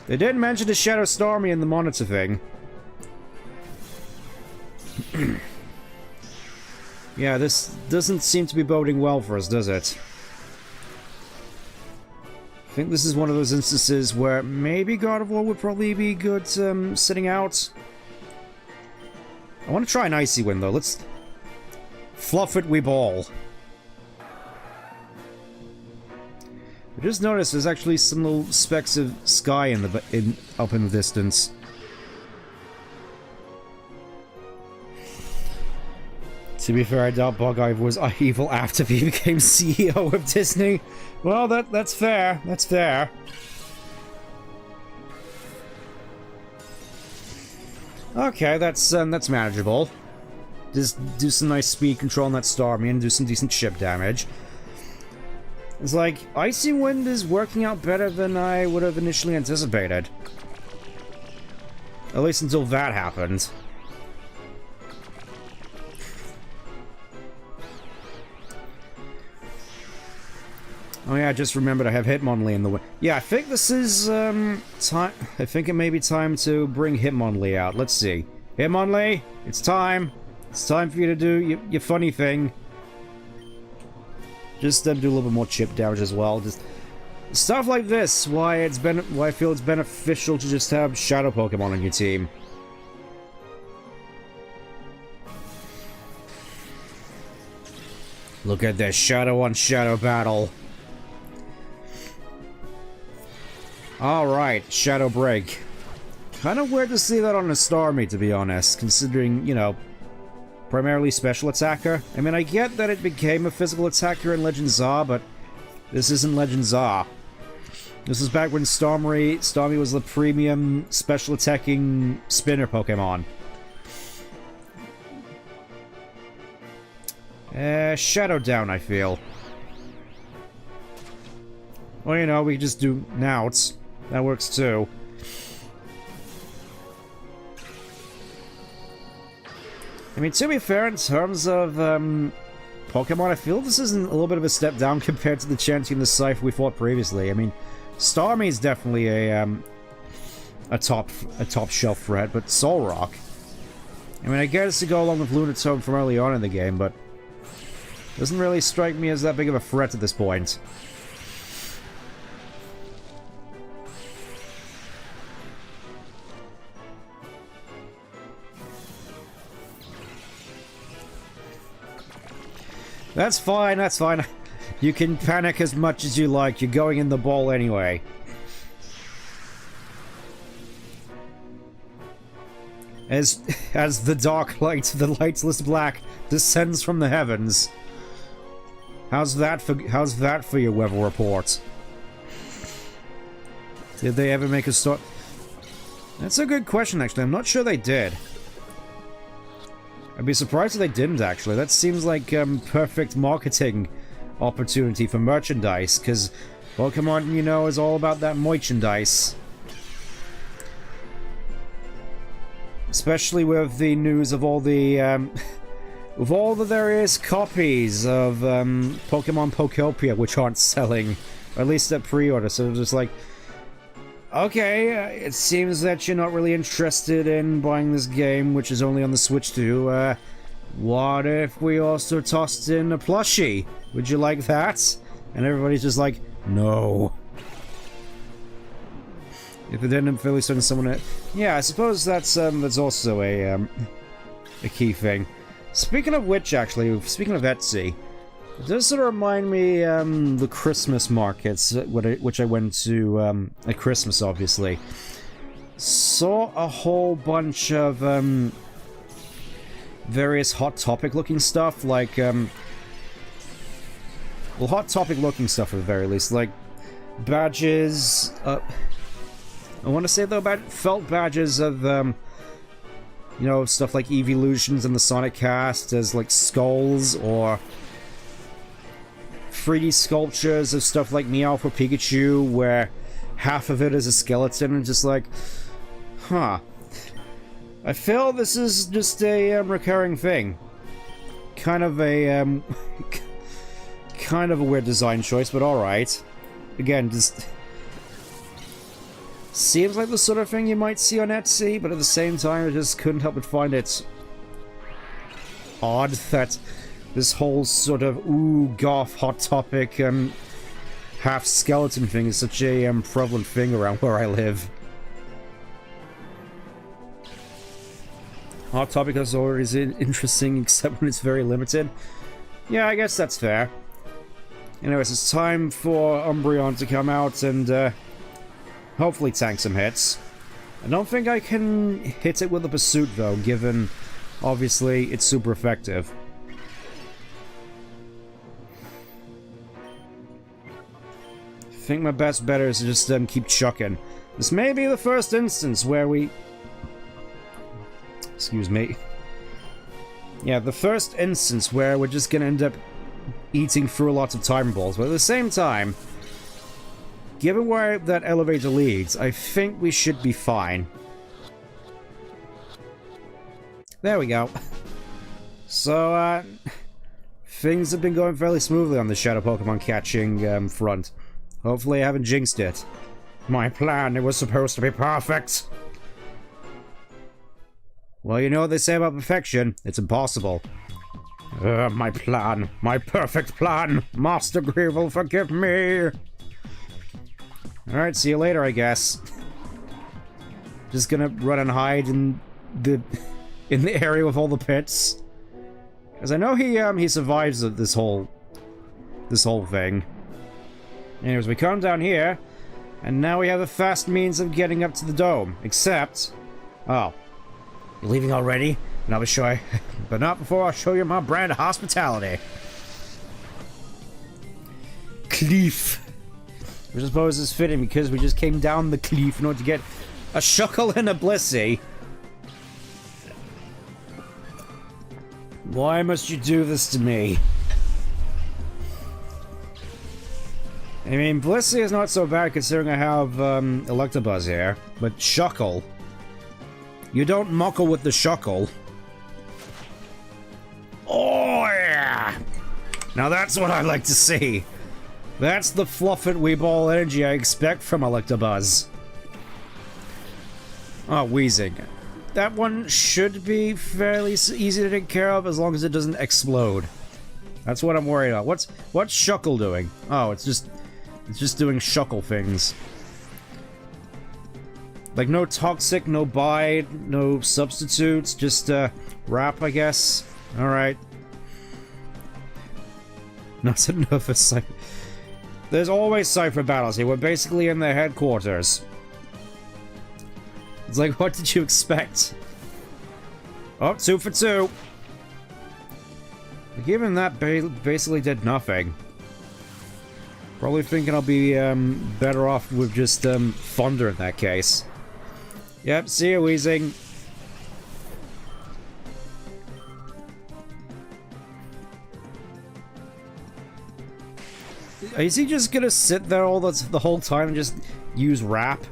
They didn't mention the Shadow Starmie in the monitor thing. Yeah, this doesn't seem to be boding well for us, does it? I think this is one of those instances where maybe Gardevoir would probably be good sitting out. I want to try an Icy Wind, though. Let's fluff it, we ball. I just noticed there's actually some little specks of sky up in the distance. To be fair, I doubt Bug-Eye was evil after he became CEO of Disney. Well, that's fair. That's fair. Okay, that's manageable. Just do some nice speed control on that Starmie and do some decent ship damage. It's like, Icy Wind is working out better than I would have initially anticipated. At least until that happened. Oh yeah, I just remembered I have Hitmonlee in the way. Yeah, I think this is, time. I think it may be time to bring Hitmonlee out. Let's see. Hitmonlee, it's time. It's time for you to do your funny thing. Just do a little bit more chip damage as well. Just stuff like this. Why I feel it's beneficial to just have Shadow Pokemon on your team. Look at this Shadow on Shadow battle. Alright, Shadow Break. Kind of weird to see that on a Starmie, to be honest, considering, you know, primarily special attacker. I mean, I get that it became a physical attacker in Legends Are, but this isn't Legends Are. This is back when Starmie was the premium special attacking spinner Pokemon. Shadow down, I feel. Well, you know, we just do Nouts. That works too. I mean, to be fair, in terms of Pokemon, I feel this is a little bit of a step down compared to the Chanting the Scythe we fought previously. I mean, Starmie is definitely a top shelf threat, but Solrock, I mean, I guess to go along with Lunatone from early on in the game, but doesn't really strike me as that big of a threat at this point. That's fine, that's fine. You can panic as much as you like. You're going in the ball anyway. As the dark light, the lightless black, descends from the heavens. How's that for your weather report? Did they ever make a start? That's a good question, actually. I'm not sure they did. I'd be surprised if they didn't, actually. That seems like perfect marketing opportunity for merchandise, because Pokemon, you know, is all about that merchandise. Especially with the news of all the various copies of Pokemon Pokopia which aren't selling, or at least at pre-order. So it's just like, okay, it seems that you're not really interested in buying this game, which is only on the Switch too. What if we also tossed in a plushie? Would you like that? And everybody's just like, no. If it didn't really send someone, yeah, I suppose that's also a key thing. Speaking of which, actually, speaking of Etsy, it does sort of remind me the Christmas markets, which I went to at Christmas, obviously. Saw a whole bunch of various Hot Topic looking stuff, like well, Hot Topic looking stuff at the very least, like badges. I want to say though, felt badges of you know, stuff like Eeveelutions and the Sonic Cast as like skulls, or 3D sculptures of stuff like Meowth or Pikachu, where half of it is a skeleton, and just like, huh. I feel this is just a recurring thing. Kind of a kind of a weird design choice, but alright. Again, just seems like the sort of thing you might see on Etsy, but at the same time I just couldn't help but find it odd that this whole sort of goth Hot Topic half skeleton thing is such a prevalent thing around where I live. Hot Topic is always interesting, except when it's very limited. Yeah, I guess that's fair. Anyways, it's time for Umbreon to come out and hopefully tank some hits. I don't think I can hit it with a Pursuit, though, given, obviously, it's super effective. I think my best bet is to just keep chucking. This may be the first instance where we... Excuse me. Yeah, the first instance where we're just gonna end up eating through lots of Time Balls, but at the same time, given where that elevator leads, I think we should be fine. There we go. So, things have been going fairly smoothly on the Shadow Pokemon catching front. Hopefully I haven't jinxed it. My plan, it was supposed to be perfect. Well, you know what they say about perfection. It's impossible. My plan. My perfect plan. Master Greevil, forgive me. Alright, see you later, I guess. Just gonna run and hide in the area with all the pits. Because I know he survives this whole thing. Anyways, we come down here, and now we have a fast means of getting up to the dome. Except... Oh. You're leaving already? Not be sure. But not before I show you my brand of hospitality. Cleef. Which I suppose is fitting because we just came down the Cleef in order to get a Shuckle and a Blissey. Why must you do this to me? I mean, Blissey is not so bad considering I have Electabuzz here, but Shuckle. You don't muckle with the Shuckle. Oh yeah! Now that's what I like to see. That's the fluff it weeball energy I expect from Electabuzz. Oh, wheezing. That one should be fairly easy to take care of as long as it doesn't explode. That's what I'm worried about. What's Shuckle doing? Oh, it's just doing Shuckle things. Like no toxic, no bite, no substitutes, just wrap, I guess. All right. Not enough of Cypher. There's always Cypher battles here. We're basically in their headquarters. It's like, what did you expect? Oh, 2 for 2. Like, even that basically did nothing. Probably thinking I'll be better off with just Thunder in that case. Yep, see you, Wheezing. Is he just gonna sit there all the whole time and just use Wrap?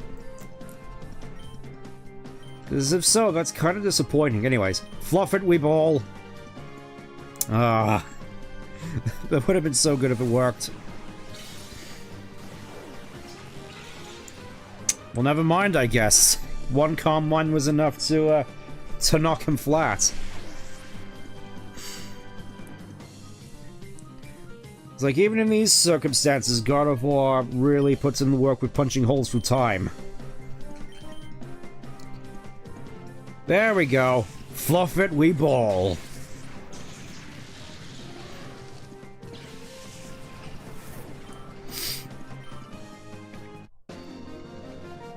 Because if so, that's kind of disappointing. Anyways, fluff it, Weeball. Ah. That would have been so good if it worked. Well, never mind, I guess. One calm one was enough to knock him flat. It's like, even in these circumstances, God of War really puts in the work with punching holes through time. There we go. Fluff it, we ball.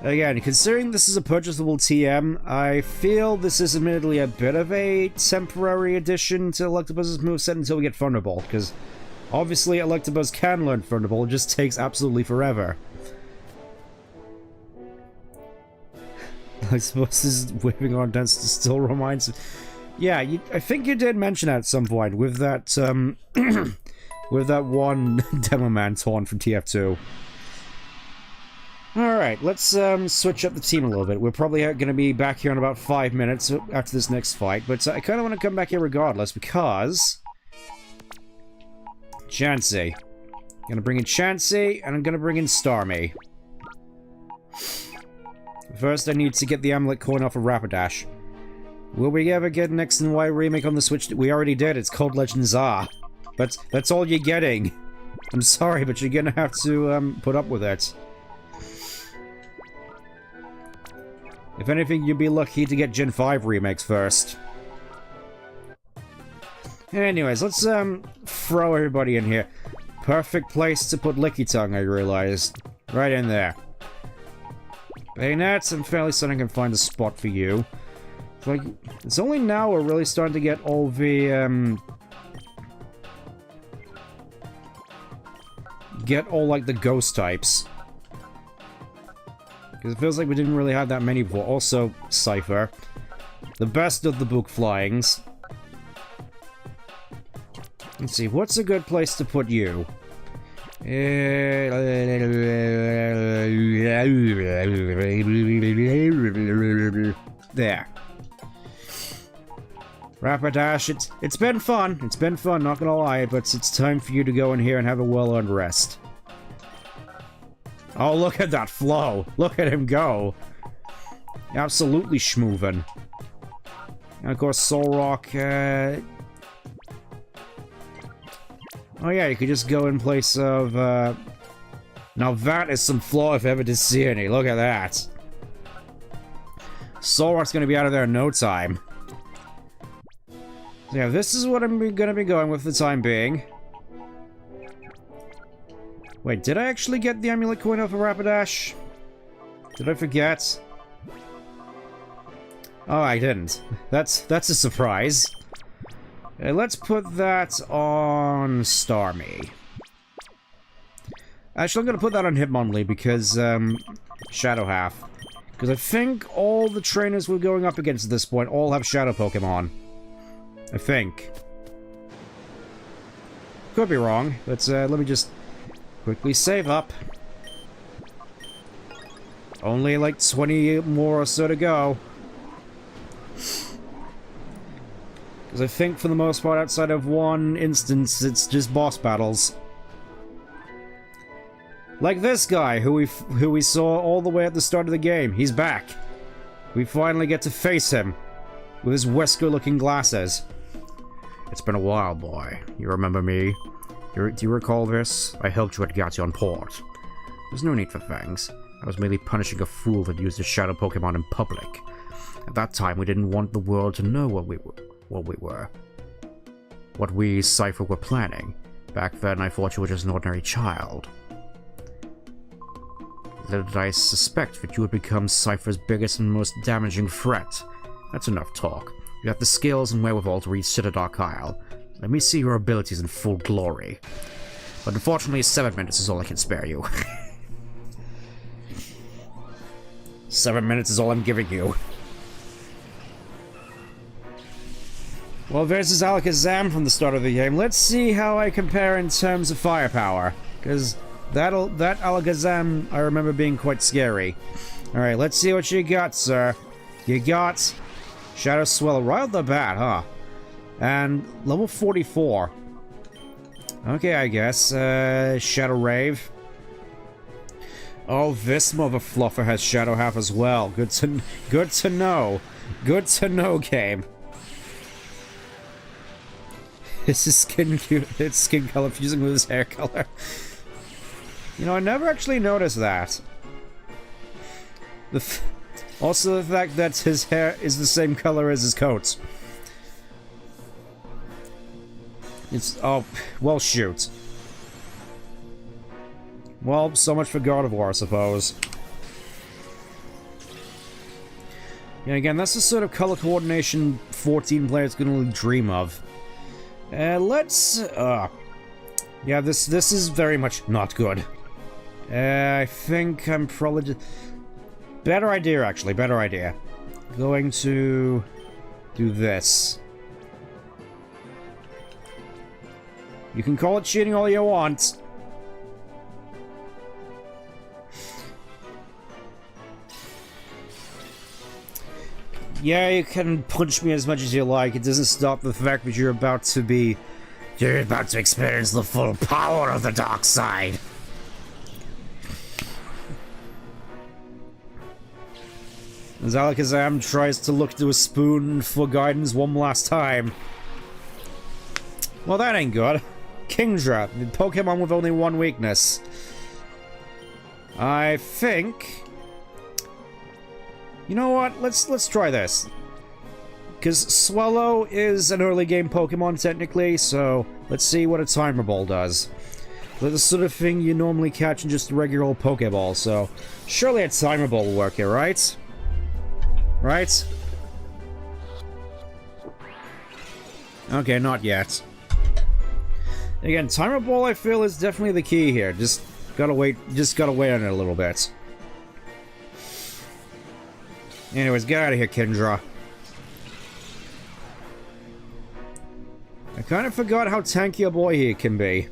Again, considering this is a purchasable TM, I feel this is admittedly a bit of a temporary addition to Electabuzz's moveset until we get Thunderbolt, because obviously Electabuzz can learn Thunderbolt, it just takes absolutely forever. I suppose this waving on dance still reminds... Yeah, I think you did mention that at some point, with that, with that one Demo Man taunt from TF2. Alright, let's switch up the team a little bit. We're probably going to be back here in about 5 minutes after this next fight, but I kind of want to come back here regardless, because... Chansey. I'm going to bring in Chansey, and I'm going to bring in Starmie. First, I need to get the Amulet Coin off of Rapidash. Will we ever get an X and Y remake on the Switch? We already did, it's called Legends R. But that's all you're getting. I'm sorry, but you're gonna have to put up with it. If anything, you'd be lucky to get Gen 5 remakes first. Anyways, let's throw everybody in here. Perfect place to put Licky Tongue, I realized. Right in there. Bayonets, I'm fairly certain I can find a spot for you. Like, it's only now we're really starting to get all the, like, the ghost types. Because it feels like we didn't really have that many before. Also, Cypher. The best of the book flyings. Let's see, what's a good place to put you? There. Rapidash, it's been fun. It's been fun, not gonna lie, but it's time for you to go in here and have a well-earned rest. Oh, look at that flow. Look at him go. Absolutely schmoovin'. And of course, Solrock, oh yeah, you could just go in place of, Now that is some flow if ever did see any. Look at that. Solrock's gonna be out of there in no time. So yeah, this is what I'm gonna be going with for the time being. Wait, did I actually get the Amulet Coin off of Rapidash? Did I forget? Oh, I didn't. That's a surprise. Let's put that on Starmie. Actually, I'm gonna put that on Hitmonlee because, Shadow Half. Because I think all the trainers we're going up against at this point all have Shadow Pokemon. I think. Could be wrong, but let me just quickly save up. Only like 20 more or so to go. Because I think for the most part, outside of one instance, it's just boss battles. Like this guy, who we saw all the way at the start of the game. He's back. We finally get to face him. With his Wesker-looking glasses. It's been a while, boy. You remember me? Do you recall this? I helped you at Gatsion Port. There's no need for thanks. I was merely punishing a fool that used a shadow Pokemon in public. At that time, we didn't want the world to know what we were. What we, Cypher, were planning. Back then, I thought you were just an ordinary child. Little did I suspect that you would become Cypher's biggest and most damaging threat. That's enough talk. You have the skills and wherewithal to reach Citadark Isle. Let me see your abilities in full glory. But unfortunately, 7 minutes is all I can spare you. 7 minutes is all I'm giving you. Well, there's Alakazam from the start of the game. Let's see how I compare in terms of firepower. Because that Alakazam, I remember being quite scary. Alright, let's see what you got, sir. You got Shadow Swallow right off the bat, huh? And level 44. Okay, I guess. Shadow Rave. Oh, this mother fluffer has Shadow Half as well. Good to know. Good to know, game. Is his skin cute? Its skin color fusing with his hair color. You know, I never actually noticed that. Also, the fact that his hair is the same color as his coat. It's... oh, well, shoot. Well, so much for God of War, I suppose. Yeah, again, that's the sort of color coordination 14 players can only dream of. Let's... yeah, this is very much not good. I think I'm probably just... better idea, actually. Better idea. Going to... do this. You can call it cheating all you want. Yeah, you can punch me as much as you like. It doesn't stop the fact that you're about to experience the full power of the dark side. As Alakazam tries to look to a spoon for guidance one last time. Well, that ain't good. Kingdra, the Pokemon with only one weakness. I think... you know what? Let's try this. Because Swallow is an early game Pokemon, technically, so let's see what a Timer Ball does. They're the sort of thing you normally catch in just a regular old Pokeball, so surely a Timer Ball will work here, right? Right? Okay, not yet. Again, Timer Ball, I feel, is definitely the key here. Just gotta wait on it a little bit. Anyways, get out of here, Kingdra. I kind of forgot how tanky a boy he can be.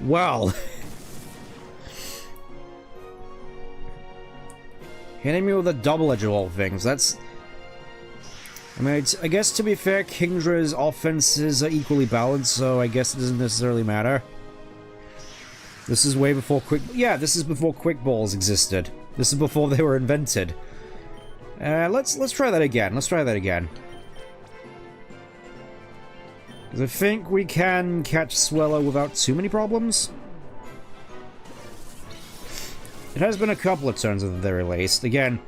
Well. Hitting me with a double edge of all things, that's... I mean, I guess to be fair, Kingdra's offenses are equally balanced, so I guess it doesn't necessarily matter. This is way before Quick... yeah, this is before Quick Balls existed. This is before they were invented. Let's try that again. Let's try that again. Because I think we can catch Swallow without too many problems. It has been a couple of turns at the very least. Again,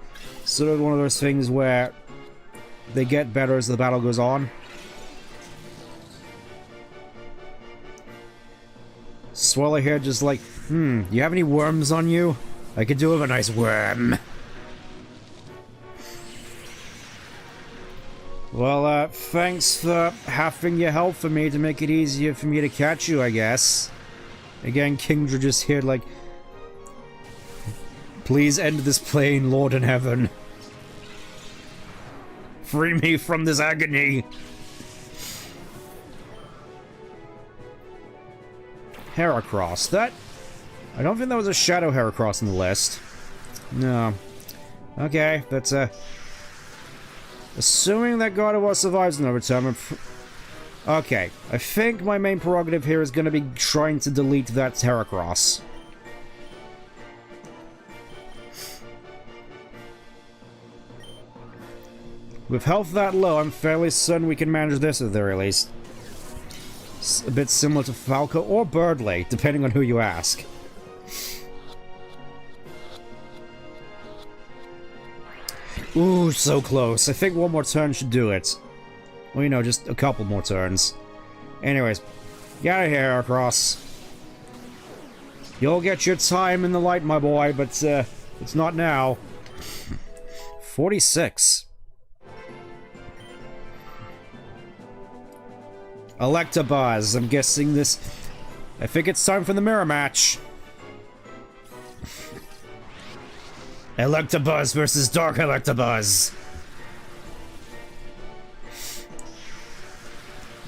sort of one of those things where they get better as the battle goes on. Swallow here just like, you have any worms on you? I could do with a nice worm. Well, thanks for halving your health for me to make it easier for me to catch you, I guess. Again, Kingdra just here like... please end this pain, Lord in Heaven. Free me from this agony. Heracross, that... I don't think that was a Shadow Heracross on the list. No. Okay, that's a... Assuming that Gardevoir survives in overtime, okay, I think my main prerogative here is going to be trying to delete that Heracross. With health that low, I'm fairly certain we can manage this at the very least. It's a bit similar to Falco or Birdley, depending on who you ask. Ooh, so close. I think one more turn should do it. Well, you know, just a couple more turns. Anyways, get out of here, Heracross. You'll get your time in the light, my boy, but it's not now. 46. Electabuzz. I'm guessing this... I think it's time for the mirror match. Electabuzz versus Dark Electabuzz.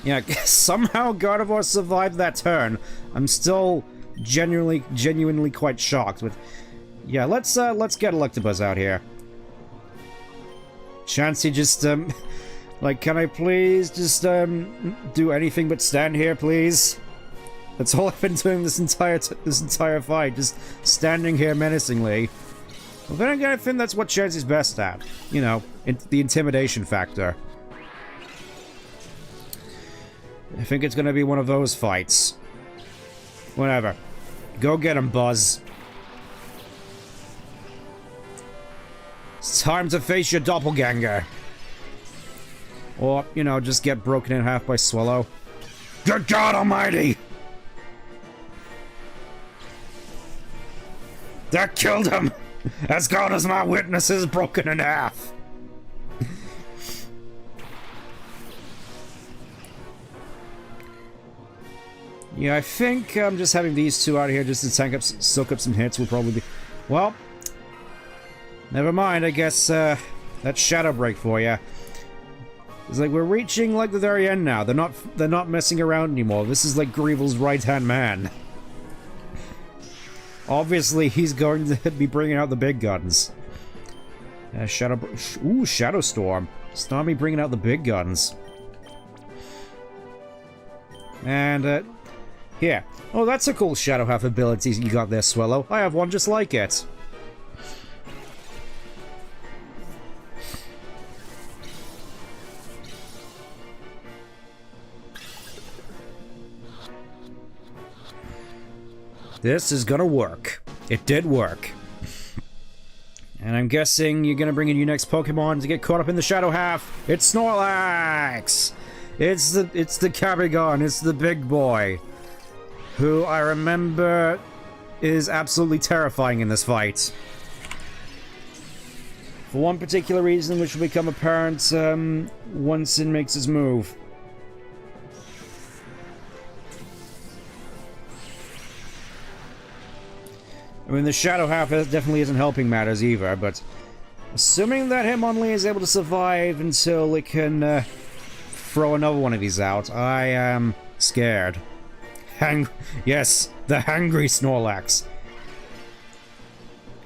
Yeah, somehow Gardevoir survived that turn. I'm still genuinely quite shocked. But yeah, let's get Electabuzz out here. Chansey just like, can I please just do anything but stand here, please? That's all I've been doing this entire fight, just standing here menacingly. Well, then again, I think that's what Chansey's best at. You know, the intimidation factor. I think it's gonna be one of those fights. Whatever. Go get him, Buzz. It's time to face your doppelganger. Or, you know, just get broken in half by Swallow. Good God Almighty! That killed him! As God is my witness, is broken in half. Yeah, I think just having these two out here just to soak up some hits will probably be... Well, never mind, I guess that's Shadow Break for you. It's like we're reaching like the very end now. They're not messing around anymore. This is like Greevil's right-hand man. Obviously, he's going to be bringing out the big guns. Shadow Storm. Starmie bringing out the big guns. And, here. Oh, that's a cool Shadow Half ability you got there, Swallow. I have one just like it. This is gonna work. It did work. And I'm guessing you're gonna bring in your next Pokemon to get caught up in the Shadow Half. It's Snorlax! It's the Cabigon, it's the big boy. Who I remember is absolutely terrifying in this fight. For one particular reason, which will become apparent once it makes its move. I mean, the Shadow Half definitely isn't helping matters either, but assuming that Hitmonlee is able to survive until it can throw another one of these out, I am scared. Yes, the hangry Snorlax.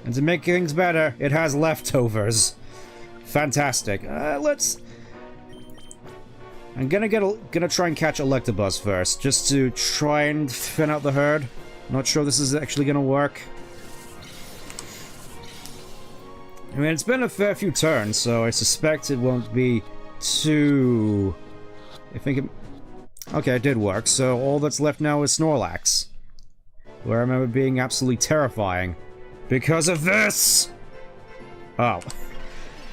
And to make things better, it has leftovers. Fantastic. I'm gonna try and catch Electabuzz first, just to try and thin out the herd. Not sure this is actually gonna work. I mean, it's been a fair few turns, so I suspect it won't be too... Okay, it did work, so all that's left now is Snorlax. Who I remember being absolutely terrifying. Because of this! Oh.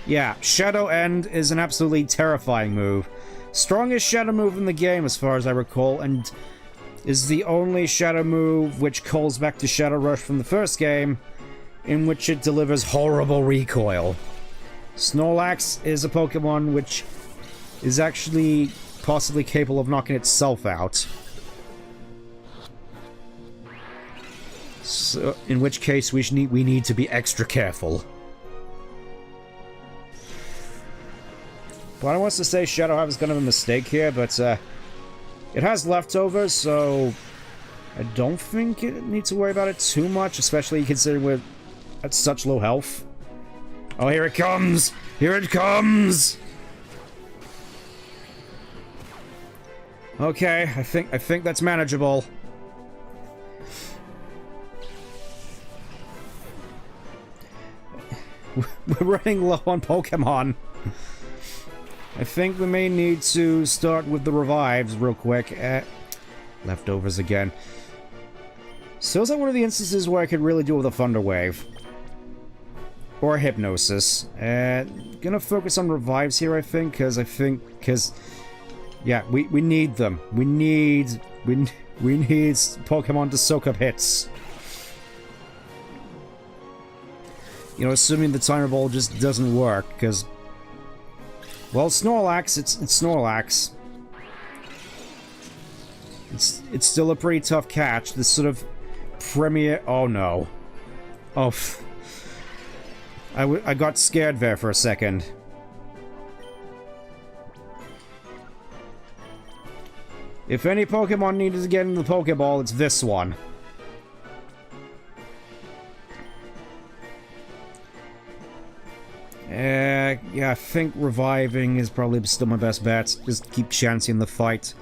Yeah, Shadow End is an absolutely terrifying move. Strongest Shadow move in the game, as far as I recall, and is the only Shadow move which calls back to Shadow Rush from the first game, in which it delivers horrible recoil. Snorlax is a Pokemon which is actually possibly capable of knocking itself out. So, in which case we need to be extra careful. But I want to say Shadow Half is kind of a mistake here, but it has leftovers, so I don't think it needs to worry about it too much, especially considering we're at such low health. Oh, here it comes! Here it comes! Okay, I think that's manageable. We're running low on Pokemon. I think we may need to start with the revives real quick. Leftovers again. So is that one of the instances where I could really do with a Thunder Wave? Or Hypnosis. Gonna focus on revives here, I think, because yeah, we need them. We need Pokemon to soak up hits. You know, assuming the Timer Ball just doesn't work, because... Well, Snorlax, it's Snorlax. It's still a pretty tough catch. This sort of premier... Oh, no. Oh, I got scared there for a second. If any Pokemon needed to get into the Pokeball, it's this one. Yeah, I think reviving is probably still my best bet. Just keep Chansey in the fight.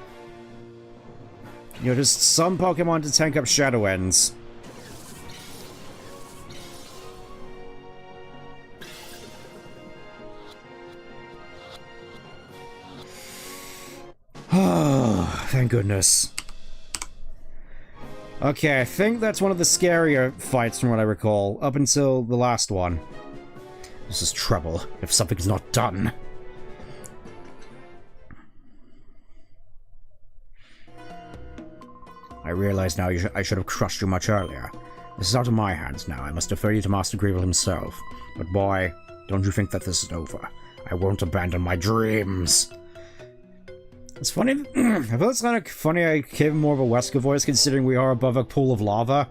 You know, just some Pokemon to tank up Shadow Ends. Oh, thank goodness. Okay, I think that's one of the scarier fights from what I recall, up until the last one. This is trouble if something's not done. I realize now I should have crushed you much earlier. This is out of my hands now. I must defer you to Master Greevil himself. But boy, don't you think that this is over. I won't abandon my dreams. It's funny. I feel it's kind of funny I gave him more of a Wesker voice considering we are above a pool of lava.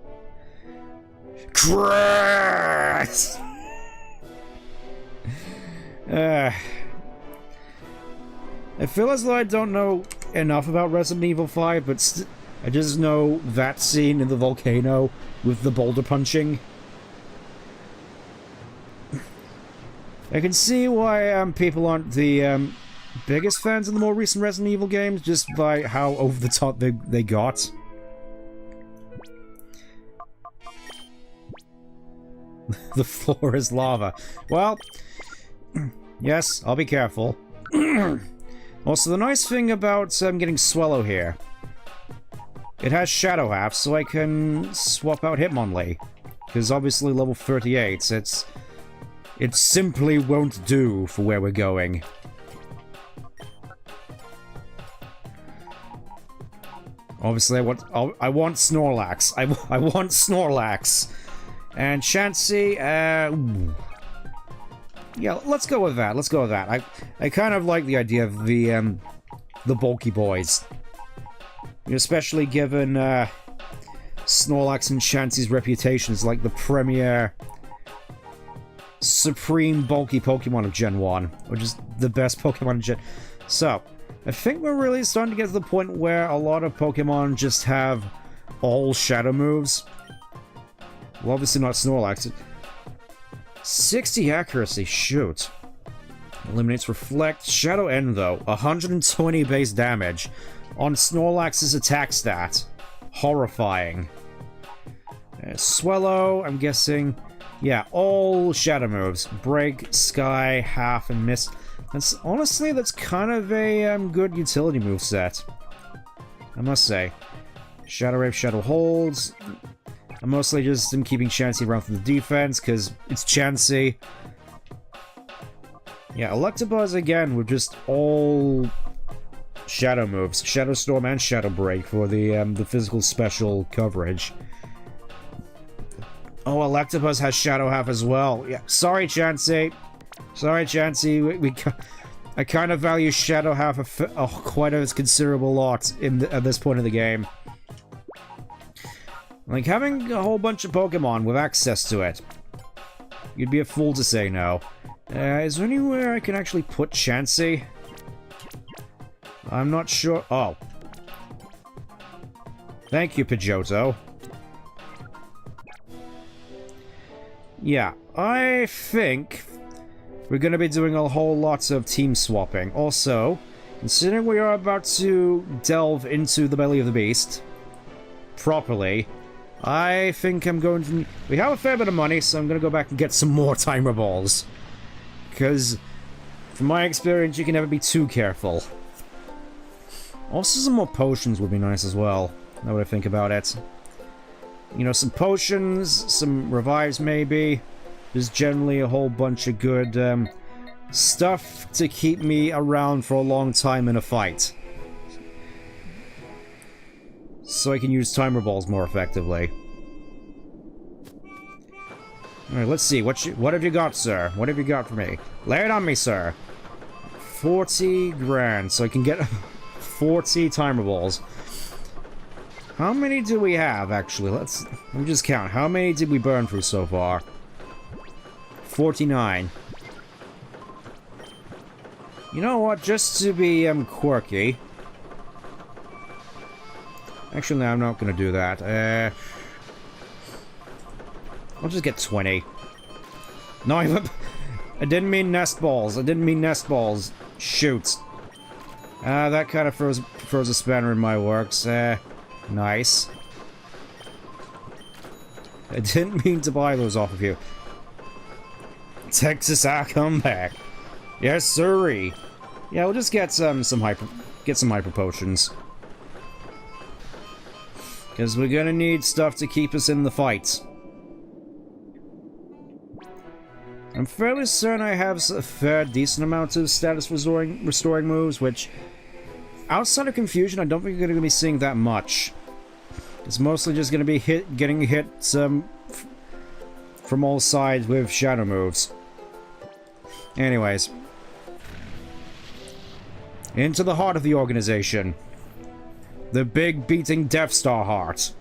Chris! I feel as though I don't know enough about Resident Evil 5, but I just know that scene in the volcano with the boulder punching. I can see why people aren't the biggest fans of the more recent Resident Evil games, just by how over the top they got. The floor is lava. Well... Yes, I'll be careful. Also, the nice thing about getting Swallow here, it has Shadow Half, so I can swap out Hitmonlee. Because obviously level 38, it simply won't do for where we're going. Obviously, I want Snorlax. I want Snorlax. And Chansey, yeah, let's go with that. Let's go with that. I kind of like the idea of the bulky boys. Especially given Snorlax and Chansey's reputation as like the premier supreme bulky Pokemon of Gen 1, which is the best Pokemon in Gen... So, I think we're really starting to get to the point where a lot of Pokemon just have all Shadow moves. Well, obviously not Snorlax. 60 accuracy, shoot. Eliminates Reflect. Shadow End, though. 120 base damage on Snorlax's attack stat. Horrifying. Swallow, I'm guessing. Yeah, all Shadow moves. Break, Sky, Half, and Mist. Honestly, that's kind of a good utility moveset, I must say. Shadow Wave, Shadow Holds. I'm mostly just keeping Chansey around for the defense, because it's Chansey. Yeah, Electabuzz again with just all Shadow moves. Shadow Storm and Shadow Break for the physical special coverage. Oh, Electabuzz has Shadow Half as well. Yeah, sorry, Chansey. Sorry, Chansey. I kind of value Shadow Half quite a considerable lot at this point of the game. Like, having a whole bunch of Pokemon with access to it. You'd be a fool to say no. Is there anywhere I can actually put Chansey? I'm not sure. Oh. Thank you, Pidgeotto. Yeah, I think we're going to be doing a whole lot of team swapping. Also, Considering we are about to delve into the belly of the beast properly, I think I'm going to... We have a fair bit of money, so I'm going to go back and get some more timer balls. Because, from my experience, you can never be too careful. Also, some more potions would be nice as well, now that I think about it. You know, some potions, some revives maybe. There's generally a whole bunch of good stuff to keep me around for a long time in a fight. So I can use timer balls more effectively. Alright, let's see. What have you got, sir? What have you got for me? Lay it on me, sir. 40 grand, so I can get 40 timer balls. How many do we have, actually? Let me just count. How many did we burn through so far? 49. You know what? Just to be quirky. Actually, no, I'm not going to do that. I'll just get 20. No, I didn't mean nest balls. I didn't mean nest balls. Shoot. That kind of throws a spanner in my works. Nice. I didn't mean to buy those off of you. Texas, I'll come back. Yes, sirree. Yeah, we'll just get some hyper potions. Because we're gonna need stuff to keep us in the fight. I'm fairly certain I have a fair decent amount of status restoring moves, which, outside of confusion, I don't think you're going to be seeing that much. It's mostly just going to be getting hit from all sides with shadow moves. Anyways. Into the heart of the organization. The big beating Death Star heart.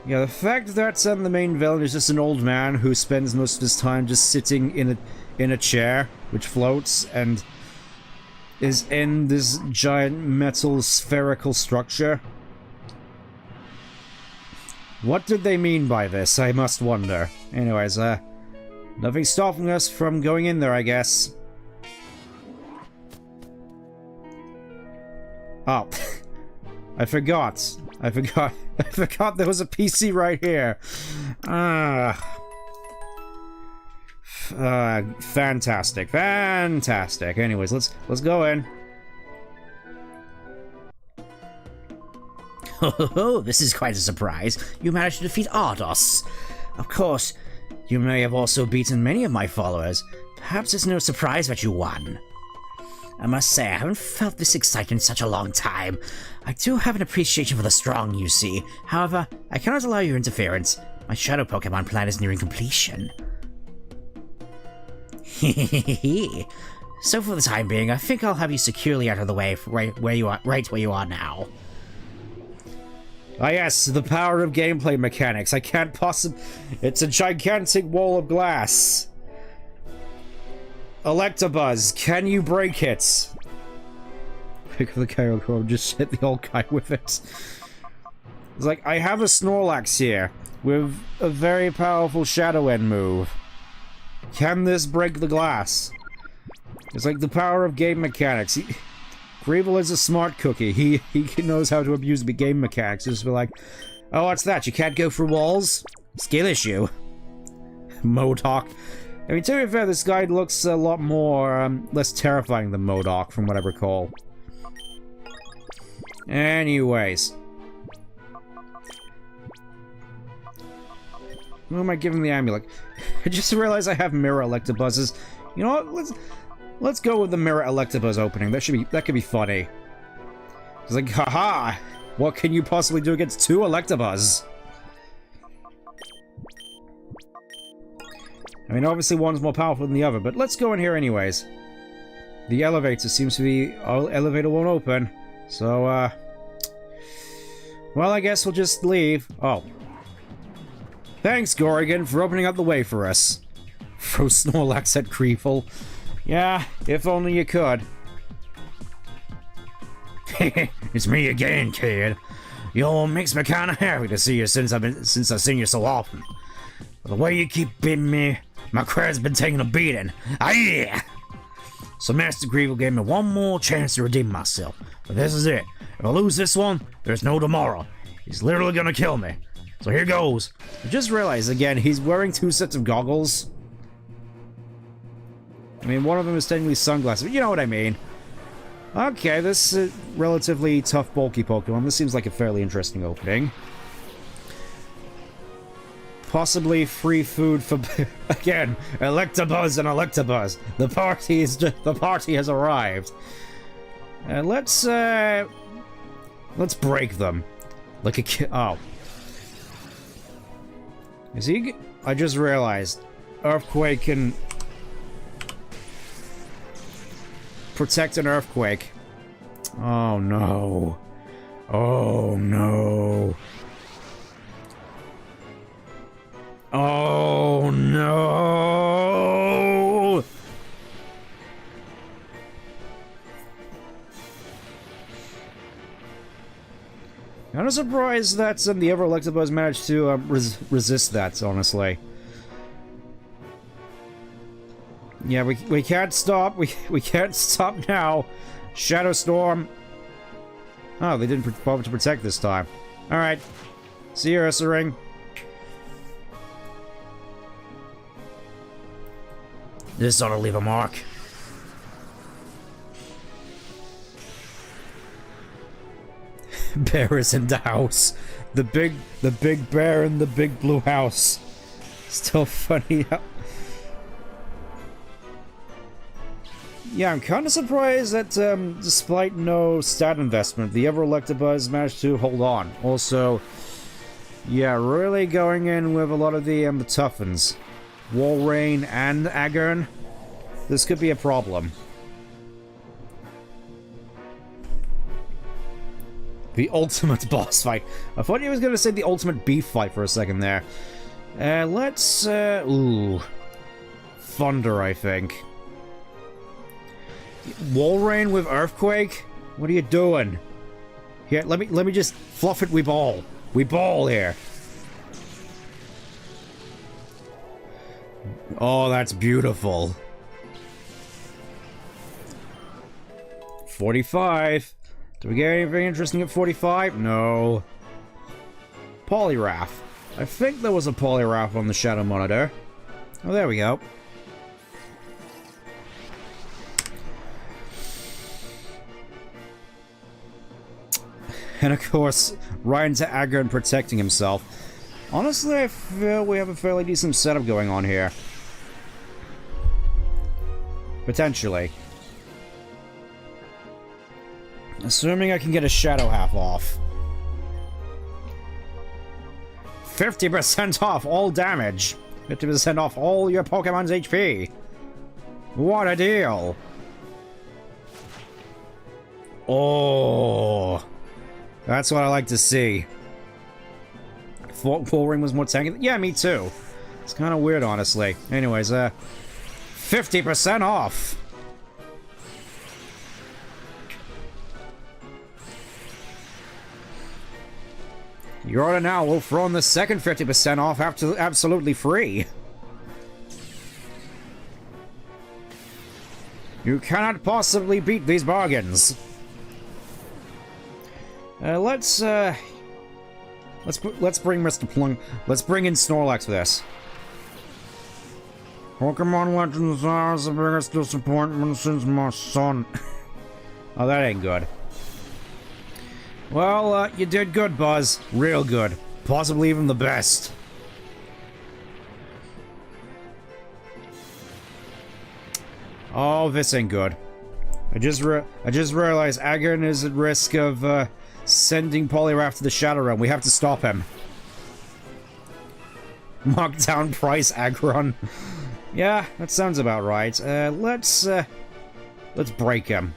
Yeah, the fact that the main villain is just an old man who spends most of his time just sitting in a chair, which floats, and is in this giant metal spherical structure. What did they mean by this, I must wonder. Anyways, nothing stopping us from going in there, I guess. Oh. I forgot there was a PC right here. Fantastic. Fantastic. Anyways, let's go in. Oh, this is quite a surprise. You managed to defeat Ardos. Of course, you may have also beaten many of my followers. Perhaps it's no surprise that you won. I must say, I haven't felt this excitement in such a long time. I do have an appreciation for the strong, you see. However, I cannot allow your interference. My shadow Pokemon plan is nearing completion. So for the time being, I think I'll have you securely out of the way right where you are now. Ah yes, the power of gameplay mechanics. I can't possibly... It's a gigantic wall of glass. Electabuzz, can you break it? Pick up the Gale Code, just hit the old guy with it. It's like, I have a Snorlax here, with a very powerful Shadow End move. Can this break the glass? It's like the power of game mechanics. Greevil is a smart cookie. He knows how to abuse the game mechanics. Just be like, oh, what's that? You can't go through walls? Skill issue. Modok. I mean, to be fair, this guy looks a lot more, less terrifying than Modok, from what I recall. Anyways. Who am I giving the amulet? I just realized I have mirror Electabuzzes. You know what? Let's go with the mirror Electabuzz opening. That could be funny. It's like, haha! What can you possibly do against two Electabuzz? I mean, obviously one's more powerful than the other, but let's go in here anyways. The elevator seems to be... Oh, elevator won't open. So, well, I guess we'll just leave. Oh. Thanks, Gorrigan, for opening up the way for us. Throw Snorlax at Greevil. Yeah, if only you could. It's me again, kid. Yo, makes me kinda happy to see you since I've seen you so often. The way you keep beating me, My credit's been taking a beating. Yeah. So Master Greevil gave me one more chance to redeem myself. But this is it. If I lose this one, there's no tomorrow. He's literally gonna kill me. So here goes. I just realized again, he's wearing 2 sets of goggles. I mean, one of them is technically sunglasses, but you know what I mean. Okay, this is a relatively tough, bulky Pokemon. This seems like a fairly interesting opening. Possibly free food for again, Electabuzz and Electabuzz. The party has arrived. Let's break them. Like a kid. Oh, is he? I just realized, Earthquake can protect an Earthquake. Oh no! Oh no! Oh no! Kind of surprised that the other Electabuzz managed to resist that, honestly. Yeah, we can't stop. We can't stop now. Shadow Storm. Oh, they didn't bother to protect this time. Alright. See you, Ursaring. This ought to leave a mark. Bear is in the house. The big bear in the big blue house. Still funny. Yeah, I'm kind of surprised that despite no stat investment, the ever Electabuzz managed to hold on. Also, yeah, really going in with a lot of the toughens. Walrein and Aggern. This could be a problem. The ultimate boss fight. I thought he was going to say the ultimate beef fight for a second there. Let's, ooh. Thunder, I think. Walrein with Earthquake? What are you doing? Here, let me just fluff it, we ball. We ball here. Oh, that's beautiful. 45. Do we get anything interesting at 45? No. Poliwrath. I think there was a Poliwrath on the Shadow Monitor. Oh, there we go. And of course, right into Aggern protecting himself. Honestly, I feel we have a fairly decent setup going on here. Potentially. Assuming I can get a Shadow half off. 50% off all damage. 50% off all your Pokemon's HP. What a deal. Oh. That's what I like to see. Walrein was more tanky. Yeah, me too. It's kind of weird, honestly. Anyways, 50% off. Your order now will throw in the second 50% off absolutely free. You cannot possibly beat these bargains. Let's bring Mr. Plung. Let's bring in Snorlax for this. Pokemon Legends are the biggest disappointment since my son. Oh, that ain't good. Well, you did good, Buzz. Real good. Possibly even the best. Oh, this ain't good. I just realized Aggern is at risk of sending Poliwrath to the Shadow Realm. We have to stop him. Markdown price Aggron. Yeah, that sounds about right. Let's break him.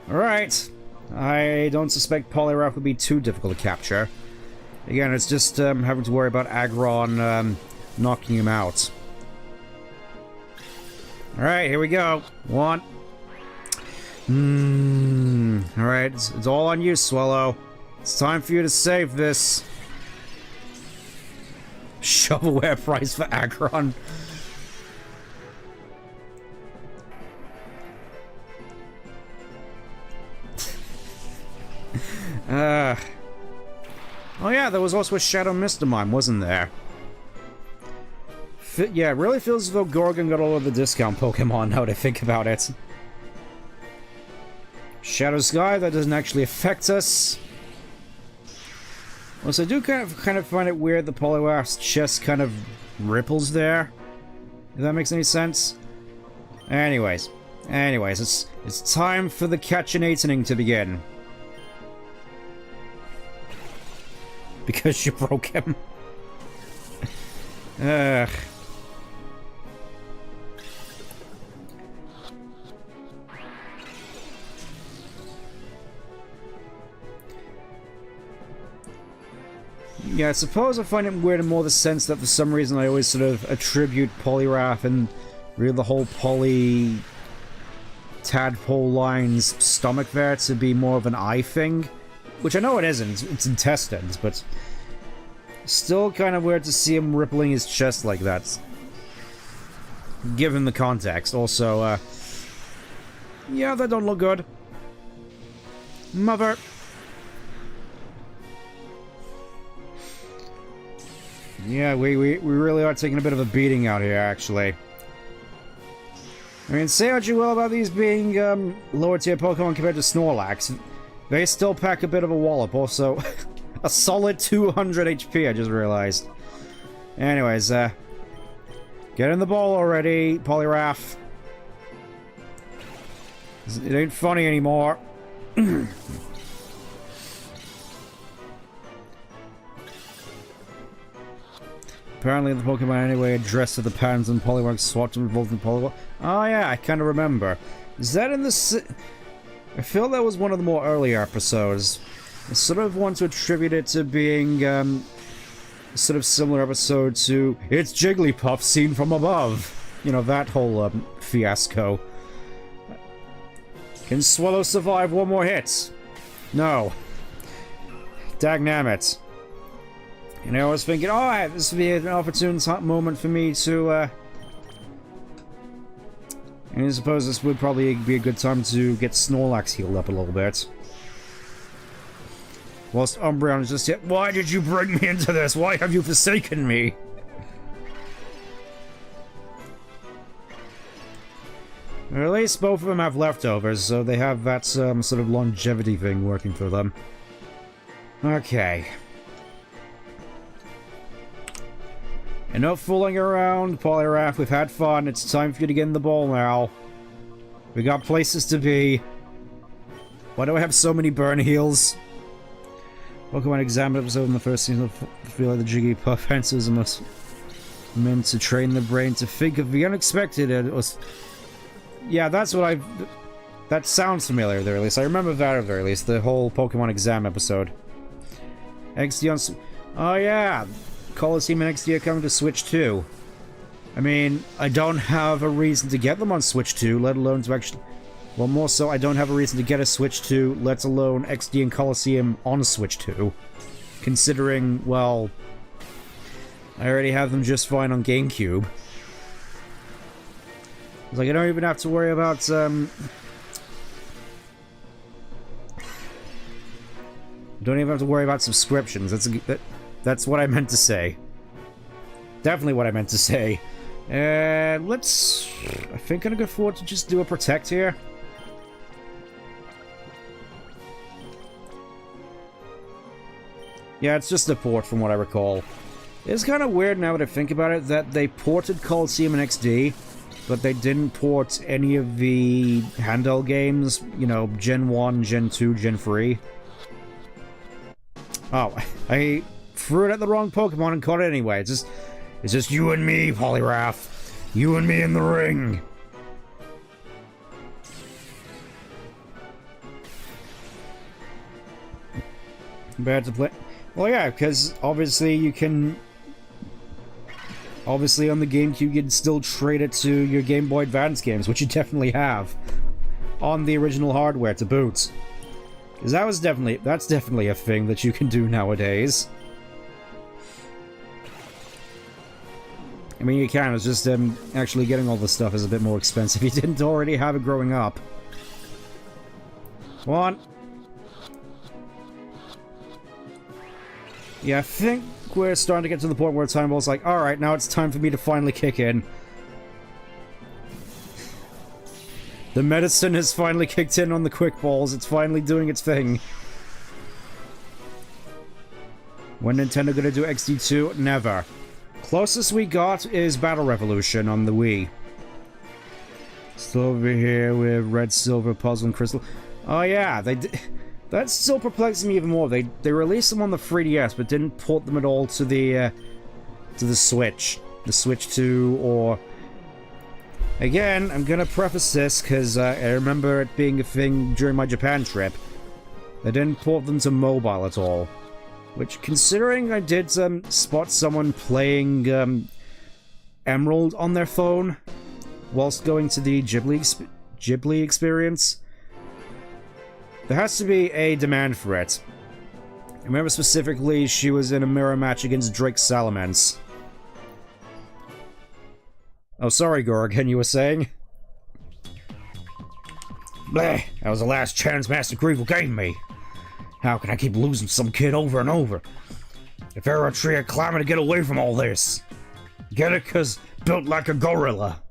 Alright. I don't suspect Poliwrath would be too difficult to capture. Again, it's just having to worry about Aggron knocking him out. Alright, here we go. One. Alright, it's all on you, Swallow. It's time for you to save this. Shovelware price for Aggron. Oh yeah, there was also a Shadow Mr. Mime, wasn't there? Yeah, it really feels as though Gorgon got all of the discount Pokemon now that I think about it. Shadow Sky, that doesn't actually affect us. Also, I do kind of find it weird the Poliwrath's chest kind of ripples there. If that makes any sense. Anyways, it's time for the catchinating to begin. Because you broke him. Ugh. Yeah, I suppose I find it weird in more the sense that for some reason I always sort of attribute Poliwrath and really the whole Poly Tadpole line's stomach there to be more of an eye thing. Which I know it isn't, it's intestines, but still kind of weird to see him rippling his chest like that. Given the context. Also, yeah, that don't look good. Mother. Yeah, we really are taking a bit of a beating out here, actually. I mean, say what you will about these being lower tier Pokemon compared to Snorlax. They still pack a bit of a wallop. Also, a solid 200 HP, I just realized. Anyways, get in the ball already, Poliwrath. It ain't funny anymore. Apparently the Pokemon anyway addressed to the patterns and Poliwag swapped and evolved in Poliwag. Oh yeah, I kind of remember. Is that in the... I feel that was one of the more earlier episodes. I sort of want to attribute it to being, a sort of similar episode to It's Jigglypuff seen from above. You know, that whole, fiasco. Can Swallow survive one more hit? No. Dagnammit. You know, I was thinking, oh, this would be an opportune moment for me to, and I suppose this would probably be a good time to get Snorlax healed up a little bit. Whilst Umbreon is just yet, why did you bring me into this? Why have you forsaken me? Or at least both of them have leftovers, so they have that, sort of longevity thing working for them. Okay. Enough fooling around, Poliwrath. We've had fun. It's time for you to get in the ball now. We got places to be. Why do I have so many burn heals? Pokemon Exam episode in the first season. I feel like the Jigglypuff answers must meant to train the brain to think of the unexpected. It was... Yeah, that's what I... That sounds familiar at the very least. I remember that at the very least. The whole Pokemon Exam episode. XD on... Oh yeah! Coliseum and XD are coming to Switch 2. I mean, I don't have a reason to get them on Switch 2, let alone to actually... Well, more so, I don't have a reason to get a Switch 2, let alone XD and Coliseum on Switch 2. Considering, well... I already have them just fine on GameCube. It's like, I don't even have to worry about, don't even have to worry about subscriptions. That's what I meant to say. Definitely what I meant to say. Let's... I think I'm gonna go forward to just do a Protect here. Yeah, it's just a port from what I recall. It's kind of weird now that I think about it that they ported Coliseum and XD, but they didn't port any of the handheld games, you know, Gen 1, Gen 2, Gen 3. Oh, I threw it at the wrong Pokemon and caught it anyway. It's just you and me, Poliwrath. You and me in the ring. Bad to play. Well, yeah, because obviously you can... Obviously on the GameCube you can still trade it to your Game Boy Advance games, which you definitely have. On the original hardware to boot. Because that's definitely a thing that you can do nowadays. I mean, you can, it's just actually getting all this stuff is a bit more expensive. You didn't already have it growing up. Come on. Yeah, I think we're starting to get to the point where Time Ball's like, alright, now it's time for me to finally kick in. The medicine has finally kicked in on the quick balls. It's finally doing its thing. When Nintendo gonna do XD2? Never. Closest we got is Battle Revolution on the Wii. Still over here with Red, Silver, Puzzle, and Crystal. Oh yeah, that's still perplexing me even more. They released them on the 3DS, but didn't port them at all to the Switch. The Switch 2, or... Again, I'm gonna preface this, because I remember it being a thing during my Japan trip. They didn't port them to mobile at all. Which, considering I did spot someone playing Emerald on their phone whilst going to the Ghibli experience, there has to be a demand for it. I remember specifically she was in a mirror match against Drake Salamence. Oh, sorry, Gorgon, you were saying? Bleh, that was the last chance Master Greevil gave me. How can I keep losing some kid over and over? If there were a tree, I'd climb it to get away from all this. Get it? 'Cause built like a gorilla.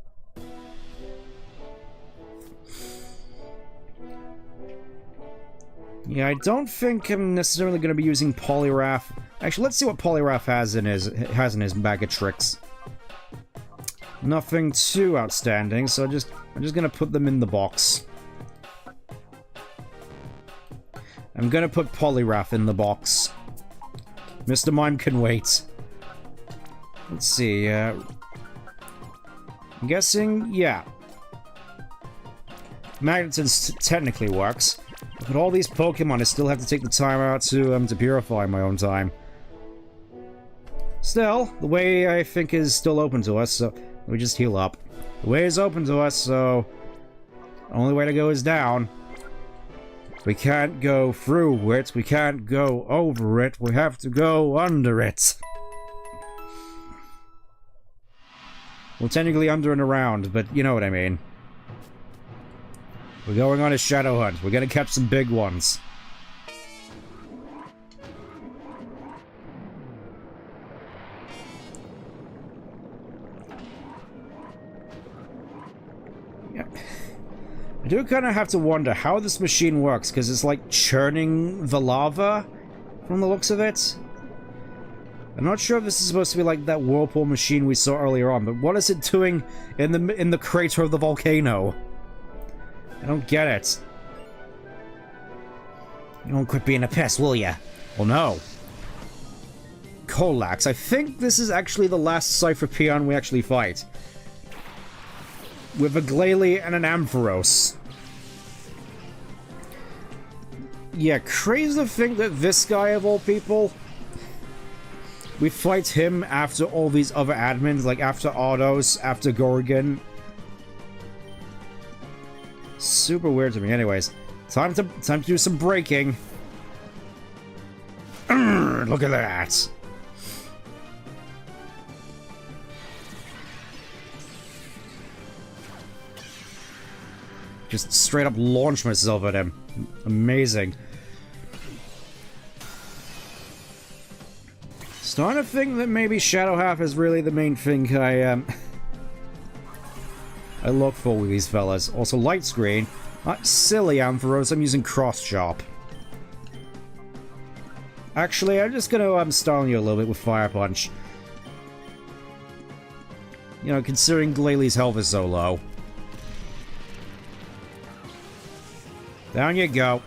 Yeah, I don't think I'm necessarily going to be using Poliwrath. Actually, let's see what Poliwrath has in his bag of tricks. Nothing too outstanding, so I'm just going to put them in the box. I'm going to put Poliwrath in the box. Mr. Mime can wait. Let's see, I'm guessing, yeah. Magneton technically works. But all these Pokemon, I still have to take the time out to purify my own time. Still, the way I think is still open to us, so let me just heal up. The way is open to us, so the only way to go is down. We can't go through it, we can't go over it, we have to go under it. Well, technically under and around, but you know what I mean. We're going on a shadow hunt. We're gonna catch some big ones. Yeah. I do kind of have to wonder how this machine works, because it's like churning the lava from the looks of it. I'm not sure if this is supposed to be like that whirlpool machine we saw earlier on, but what is it doing in the crater of the volcano? I don't get it. You won't quit being a pest, will ya? Well, no. Colax. I think this is actually the last Cypher Peon we actually fight. With a Glalie and an Ampharos. Yeah, crazy to think that this guy, of all people, we fight him after all these other admins, like after Autos, after Gorgon. Super weird to me. Anyways, time to do some braking. Look at that. Just straight up launch myself at him. Amazing. Starting to think that maybe Shadow Half is really the main thing I look for with these fellas. Also, light screen. Silly Ampharos, I'm using cross chop. Actually, I'm just gonna style you a little bit with Fire Punch. You know, considering Glalie's health is so low. Down you go.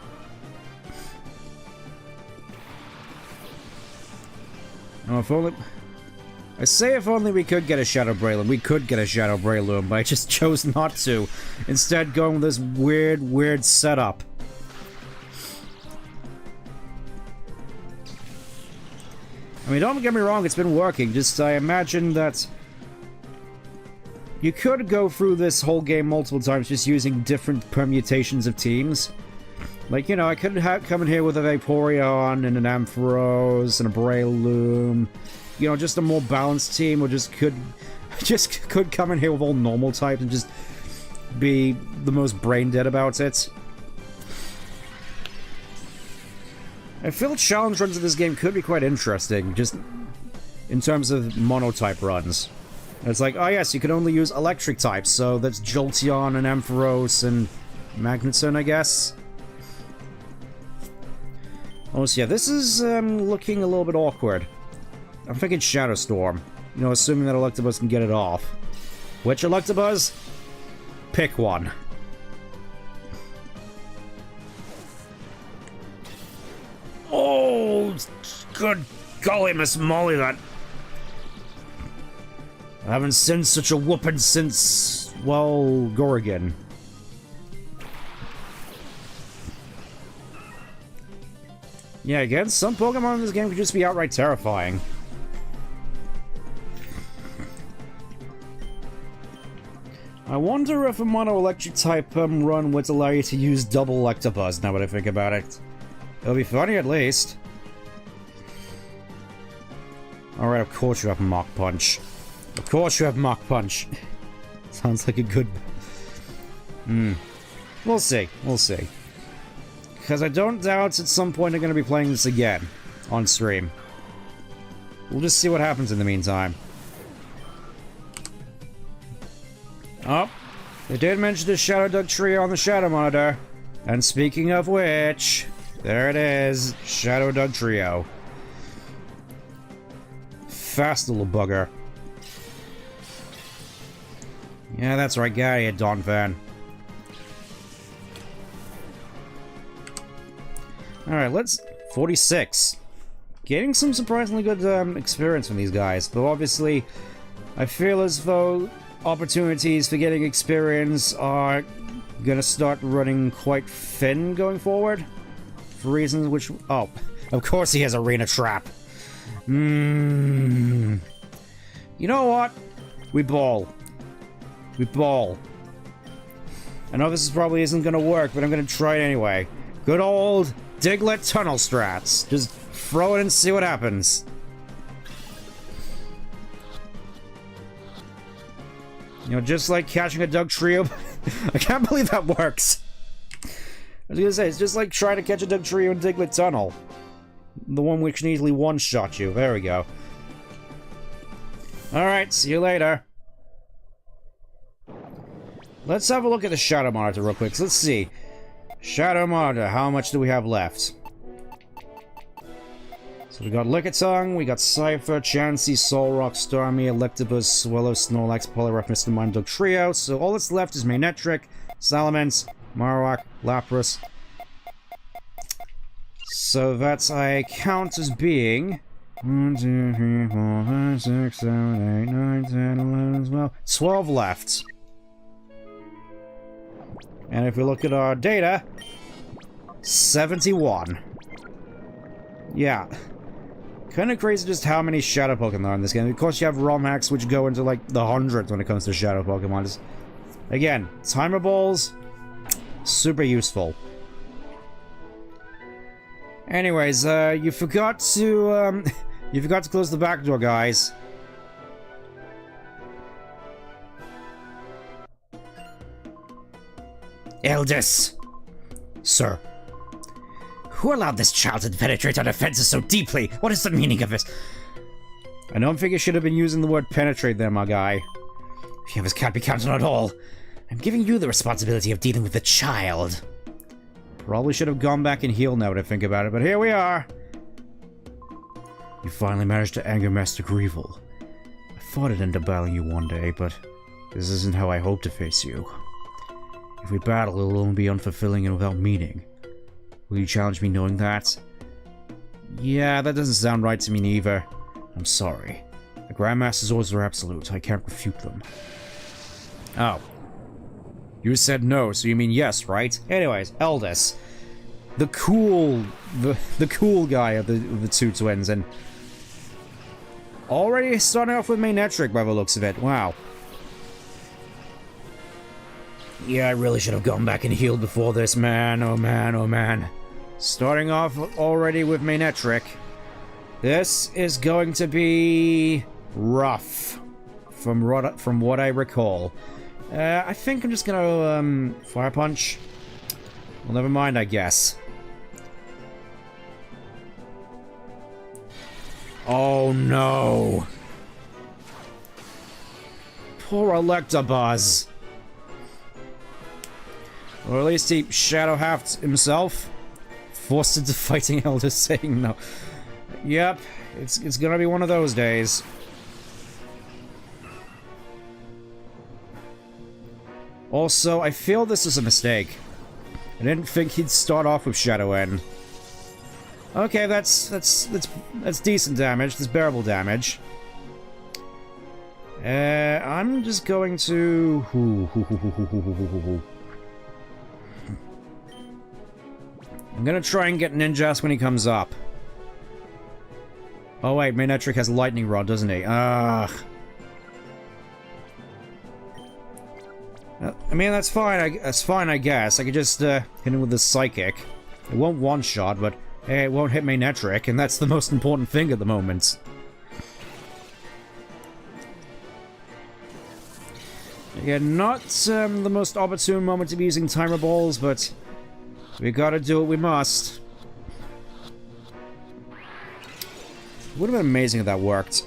Oh, if only... I say if only we could get a Shadow Breloom. We could get a Shadow Breloom, but I just chose not to. Instead, going with this weird setup. I mean, don't get me wrong, it's been working. Just, I imagine that... You could go through this whole game multiple times just using different permutations of teams. Like, you know, I could come in here with a Vaporeon and an Ampharos and a Breloom. You know, just a more balanced team, or just could come in here with all normal types and just be the most brain dead about it. I feel challenge runs of this game could be quite interesting, just in terms of monotype runs. It's like, oh yes, you can only use electric types, so that's Jolteon and Ampharos and Magneton, I guess. Oh, so yeah, this is looking a little bit awkward. I'm thinking Shadow Storm. You know, assuming that Electabuzz can get it off. Which Electabuzz? Pick one. Oh, good golly, Miss Molly, that... I haven't seen such a whooping since, well, Gorgon. Yeah, again, some Pokemon in this game could just be outright terrifying. I wonder if a mono-electric type run would allow you to use double Electabuzz, now that I think about it. It'll be funny, at least. Alright, of course you have Mach Punch. Of course you have Mach Punch. Sounds like a good... We'll see. We'll see. Because I don't doubt at some point I'm going to be playing this again. On stream. We'll just see what happens in the meantime. Oh. They did mention the Shadow Dug Trio on the Shadow Monitor. And speaking of which... There it is. Shadow Dug Trio. Fast little bugger. Yeah, that's right. Get out of here, Don Fan. Alright, let's... 46. Getting some surprisingly good experience from these guys. But obviously, I feel as though opportunities for getting experience are gonna start running quite thin going forward. For reasons which... Oh, of course he has Arena Trap. You know what? We ball. We ball. I know this probably isn't gonna work, but I'm gonna try it anyway. Good old Diglett Tunnel Strats. Just throw it and see what happens. You know, just like catching a Dug Trio. I can't believe that works. I was gonna say, it's just like trying to catch a Dug Trio in Diglett Tunnel. The one which can easily one-shot you. There we go. Alright, see you later. Let's have a look at the Shadow Monitor real quick. So let's see. Shadow Monitor, how much do we have left? So we got Lickitung, we got Cypher, Chansey, Solrock, Starmie, Electabuzz, Swallow, Snorlax, Poliwrath, Mr. Mime, Dug Trio. So all that's left is Manectric, Salamence, Marowak, Lapras. So that's, I count as being... 1, 2, 3, 4, 5, 6, 7, 8, 9, 10, 11, 12... 12 left. And if we look at our data... 71. Yeah. Kinda crazy just how many Shadow Pokemon are in this game. Of course you have ROM hacks which go into like the hundreds when it comes to Shadow Pokemon. Just, again, Timer Balls... super useful. Anyways, you forgot to, you forgot to close the back door, guys. Eldest! Sir. Who allowed this child to penetrate our defenses so deeply? What is the meaning of this? I don't think you should have been using the word penetrate there, my guy. This can't be counted at all. I'm giving you the responsibility of dealing with the child. Probably should have gone back and healed now to think about it, but here we are. You finally managed to anger Master Greevil. I thought I'd end up battling you one day, but this isn't how I hope to face you. If we battle, it'll only be unfulfilling and without meaning. Will you challenge me knowing that? Yeah, that doesn't sound right to me neither. I'm sorry. The Grandmaster's orders are absolute. I can't refute them. Oh. You said no, so you mean yes, right? Anyways, Eldest. The cool guy of the two twins, and already starting off with Manectric by the looks of it. Wow. Yeah, I really should have gone back and healed before this, man. Oh man, oh man. Starting off already with Manetric. This is going to be rough, from what I recall. I think I'm just gonna Fire Punch. Well, never mind, I guess. Oh no! Poor Electabuzz. Or at least he Shadow Halved himself. Forced into fighting Elder, saying no. Yep, it's gonna be one of those days. Also, I feel this is a mistake. I didn't think he'd start off with Shadow N. Okay, that's decent damage. That's bearable damage. I'm just going to... I'm gonna try and get Ninjask when he comes up. Oh wait, Manetric has Lightning Rod, doesn't he? I mean, that's fine. That's fine, I guess. I could just hit him with the Psychic. It won't one-shot, but hey, it won't hit Manetric, and that's the most important thing at the moment. Again, not the most opportune moment to be using Timer Balls, but we gotta do what we must. It would have been amazing if that worked.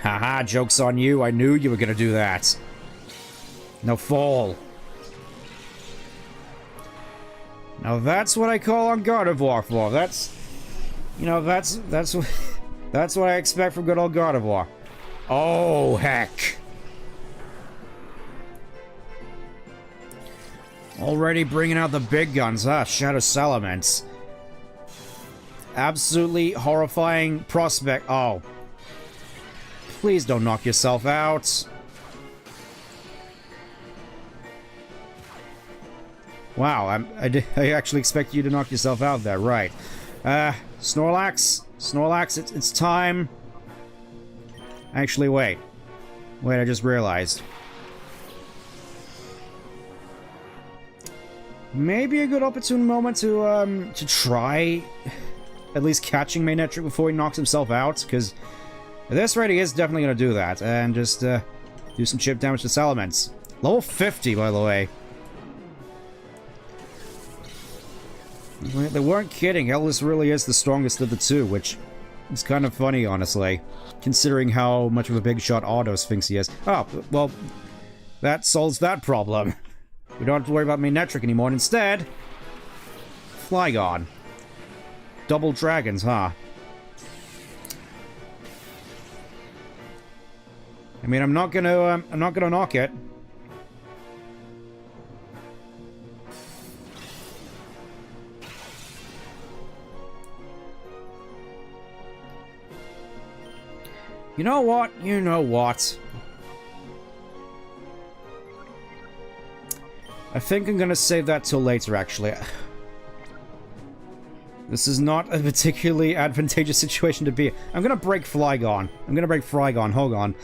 Haha, joke's on you. I knew you were gonna do that. Now fall. Now that's what I call on Gardevoir for. That's... You know, that's what I expect from good old Gardevoir. Oh, heck. Already bringing out the big guns, huh? Shadow Salamence. Absolutely horrifying prospect. Oh. Please don't knock yourself out. Wow, I actually expect you to knock yourself out there, right. Snorlax? Snorlax, it's time. Actually, wait. Wait, I just realized. Maybe a good opportune moment to try at least catching Manetric before he knocks himself out, because at this rate he is definitely going to do that, and just do some chip damage to Salamence. Level 50, by the way. They weren't kidding. Ellis really is the strongest of the two, which is kind of funny, honestly, considering how much of a big shot Ardos thinks he is. Oh, well, that solves that problem. We don't have to worry about Manetric anymore, and instead, Flygon. Double dragons, huh? I mean, I'm not gonna knock it. You know what? You know what? I think I'm gonna save that till later, actually. This is not a particularly advantageous situation to be in. I'm gonna break Flygon. Hold on.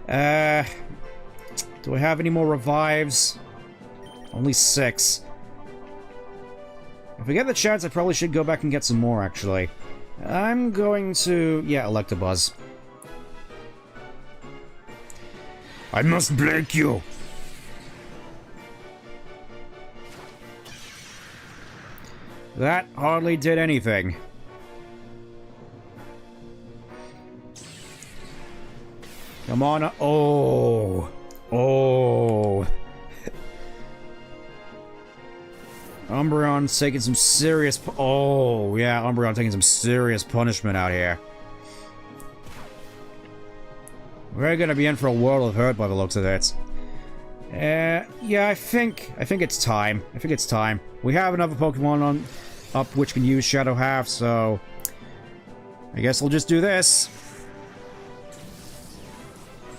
Do I have any more revives? Only 6. If I get the chance, I probably should go back and get some more, actually. I'm going to... yeah, Electabuzz. I must break you! That hardly did anything. Come on. Oh. Oh. Umbreon's taking some serious... oh, yeah, Umbreon taking some serious punishment out here. We're gonna be in for a world of hurt by the looks of it. Yeah, I think it's time. We have another Pokemon up which can use Shadow Half, so I guess we'll just do this.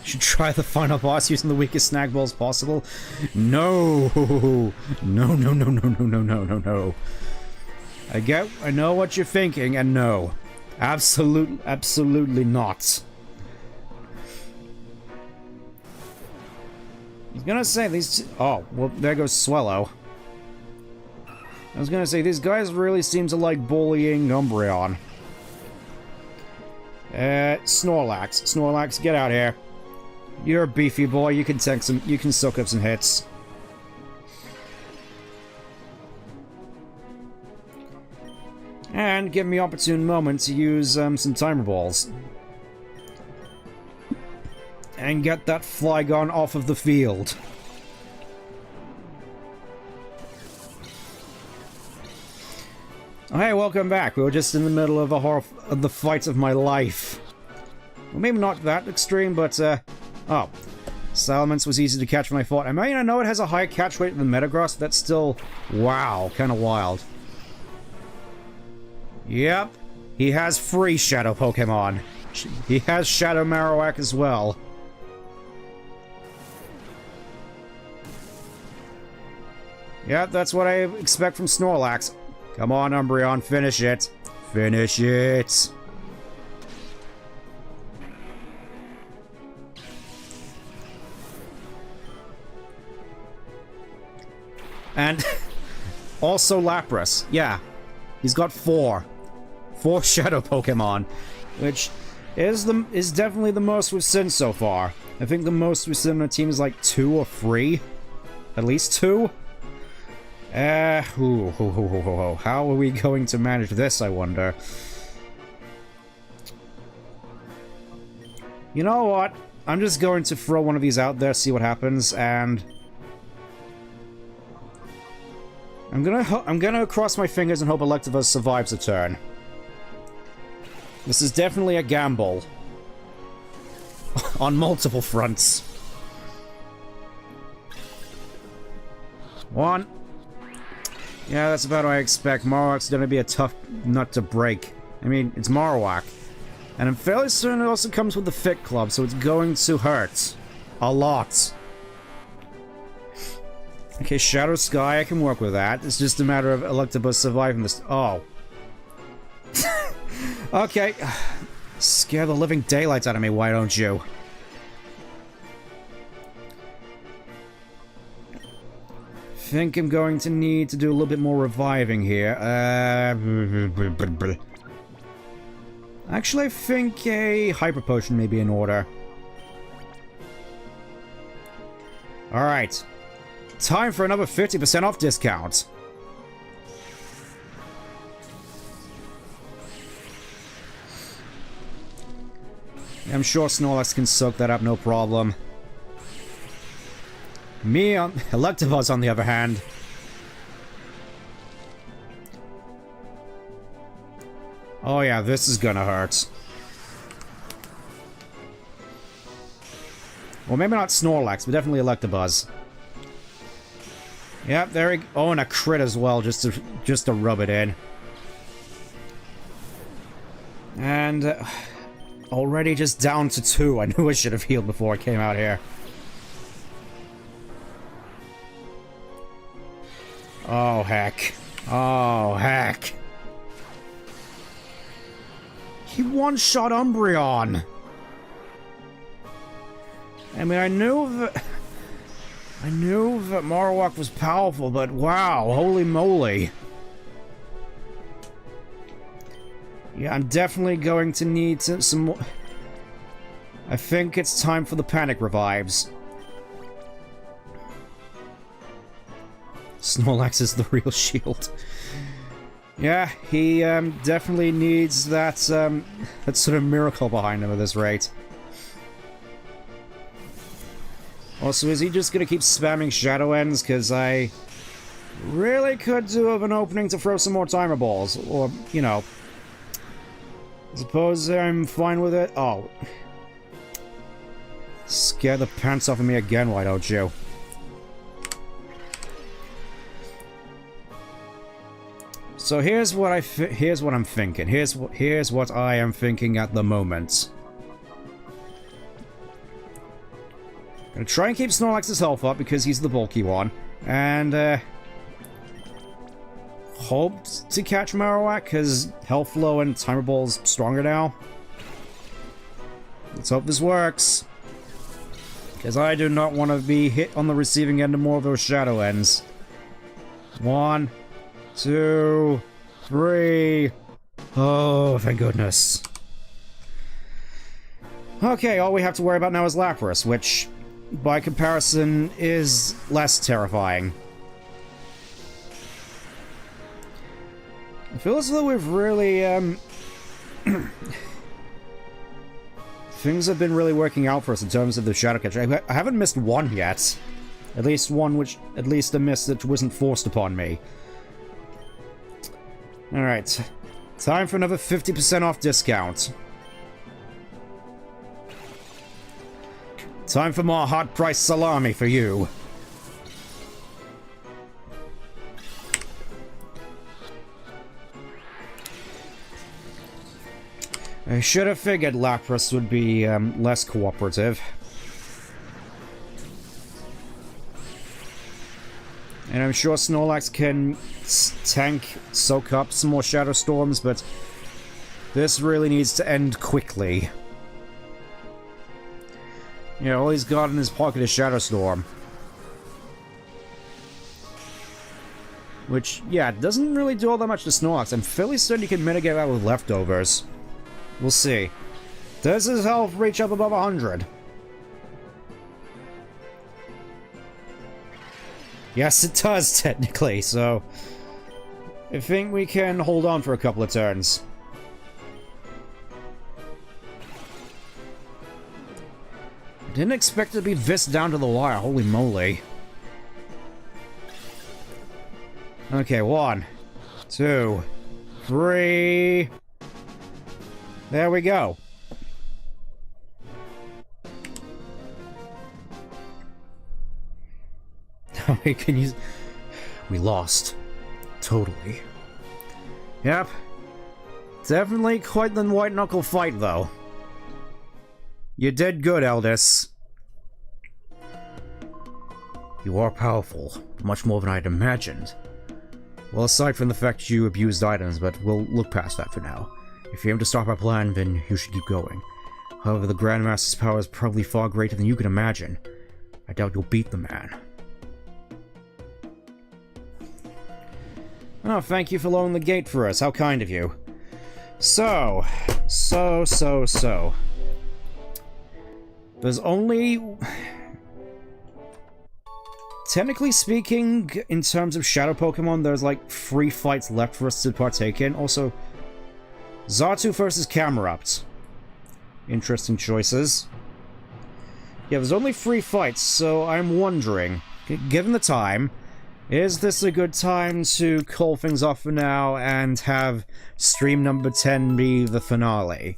Should try the final boss using the weakest snag balls possible. No. No. I know what you're thinking, and no. Absolutely not. I was gonna say these... Oh, well, there goes Swellow. I was gonna say, these guys really seem to like bullying Umbreon. Snorlax. Snorlax, get out here. You're a beefy boy, you can tank some... You can soak up some hits. And give me opportune moment to use some Timer Balls. And get that Flygon off of the field. Oh, hey, welcome back. We were just in the middle of the fight of my life. Well, maybe not that extreme, but, oh. Salamence was easy to catch when I fought. I mean, I know it has a higher catch rate than Metagross, but that's still, wow, kind of wild. Yep, he has free Shadow Pokemon. He has Shadow Marowak as well. Yep, that's what I expect from Snorlax. Come on, Umbreon, finish it. Finish it. And also Lapras. Yeah, he's got 4 Shadow Pokemon, which is definitely the most we've seen so far. I think the most we've seen on a team is like 2 or 3. At least 2. How are we going to manage this, I wonder? You know what? I'm just going to throw one of these out there, see what happens, and... I'm gonna cross my fingers and hope Electabuzz survives a turn. This is definitely a gamble. On multiple fronts. 1. Yeah, that's about what I expect. Marowak's gonna be a tough nut to break. I mean, it's Marowak. And I'm fairly certain it also comes with the Fit Club, so it's going to hurt. A lot. Okay, Shadow Sky, I can work with that. It's just a matter of Electabuzz surviving this. Oh. Okay. Scare the living daylights out of me, why don't you? Think I'm going to need to do a little bit more reviving here. Actually, I think a Hyper Potion may be in order. Alright. Time for another 50% off discount. I'm sure Snorlax can soak that up, no problem. Electabuzz, on the other hand. Oh yeah, this is gonna hurt. Well, maybe not Snorlax, but definitely Electabuzz. Yep, there we go. Oh, and a crit as well, just to rub it in. And already just down to 2. I knew I should have healed before I came out here. Oh, heck. Oh, heck. He one-shot Umbreon. I mean, I knew that Marowak was powerful, but wow, holy moly. Yeah, I'm definitely going to need some more... I think it's time for the panic revives. Snorlax is the real shield. Yeah, he definitely needs that sort of miracle behind him at this rate. Also, is he just gonna keep spamming Shadow Ends? Because I really could do have an opening to throw some more Timer Balls. Or, you know... I suppose I'm fine with it. Oh. Scare the pants off of me again, why don't you? So here's what I'm thinking. Here's what I am thinking at the moment. Gonna try and keep Snorlax's health up because he's the bulky one, and hope to catch Marowak because health low and Timer Ball's stronger now. Let's hope this works. Because I do not want to be hit on the receiving end of more of those Shadow Ends. 1, 2, 3. Oh, thank goodness. Okay, all we have to worry about now is Lapras, which, by comparison, is less terrifying. I feel as though we've really, things have been really working out for us in terms of the Shadow Catcher. I haven't missed one yet. At least one which... At least a miss that wasn't forced upon me. Alright. Time for another 50% off discount. Time for more hot price salami for you. I should have figured Lapras would be less cooperative. And I'm sure Snorlax can soak up some more Shadow Storms, but this really needs to end quickly. Yeah, all he's got in his pocket is Shadow Storm. Which, yeah, doesn't really do all that much to Snorlax. I'm fairly certain you can mitigate that with leftovers. We'll see. Does his health reach up above 100? Yes, it does, technically, so... I think we can hold on for a couple of turns. Didn't expect it to be this down to the wire, holy moly. Okay, 1, 2, 3... There we go. We can use... We lost. Totally. Yep. Definitely quite the white knuckle fight, though. You did good, Eldest. You are powerful. Much more than I'd imagined. Well, aside from the fact you abused items, but we'll look past that for now. If you aim to stop our plan, then you should keep going. However, the Grandmaster's power is probably far greater than you can imagine. I doubt you'll beat the man. Oh, thank you for lowering the gate for us. How kind of you. So. There's only... Technically speaking, in terms of Shadow Pokemon, there's like 3 fights left for us to partake in. Also, Xatu versus Camerupt. Interesting choices. Yeah, there's only 3 fights, so I'm wondering, given the time, is this a good time to call things off for now and have stream number 10 be the finale?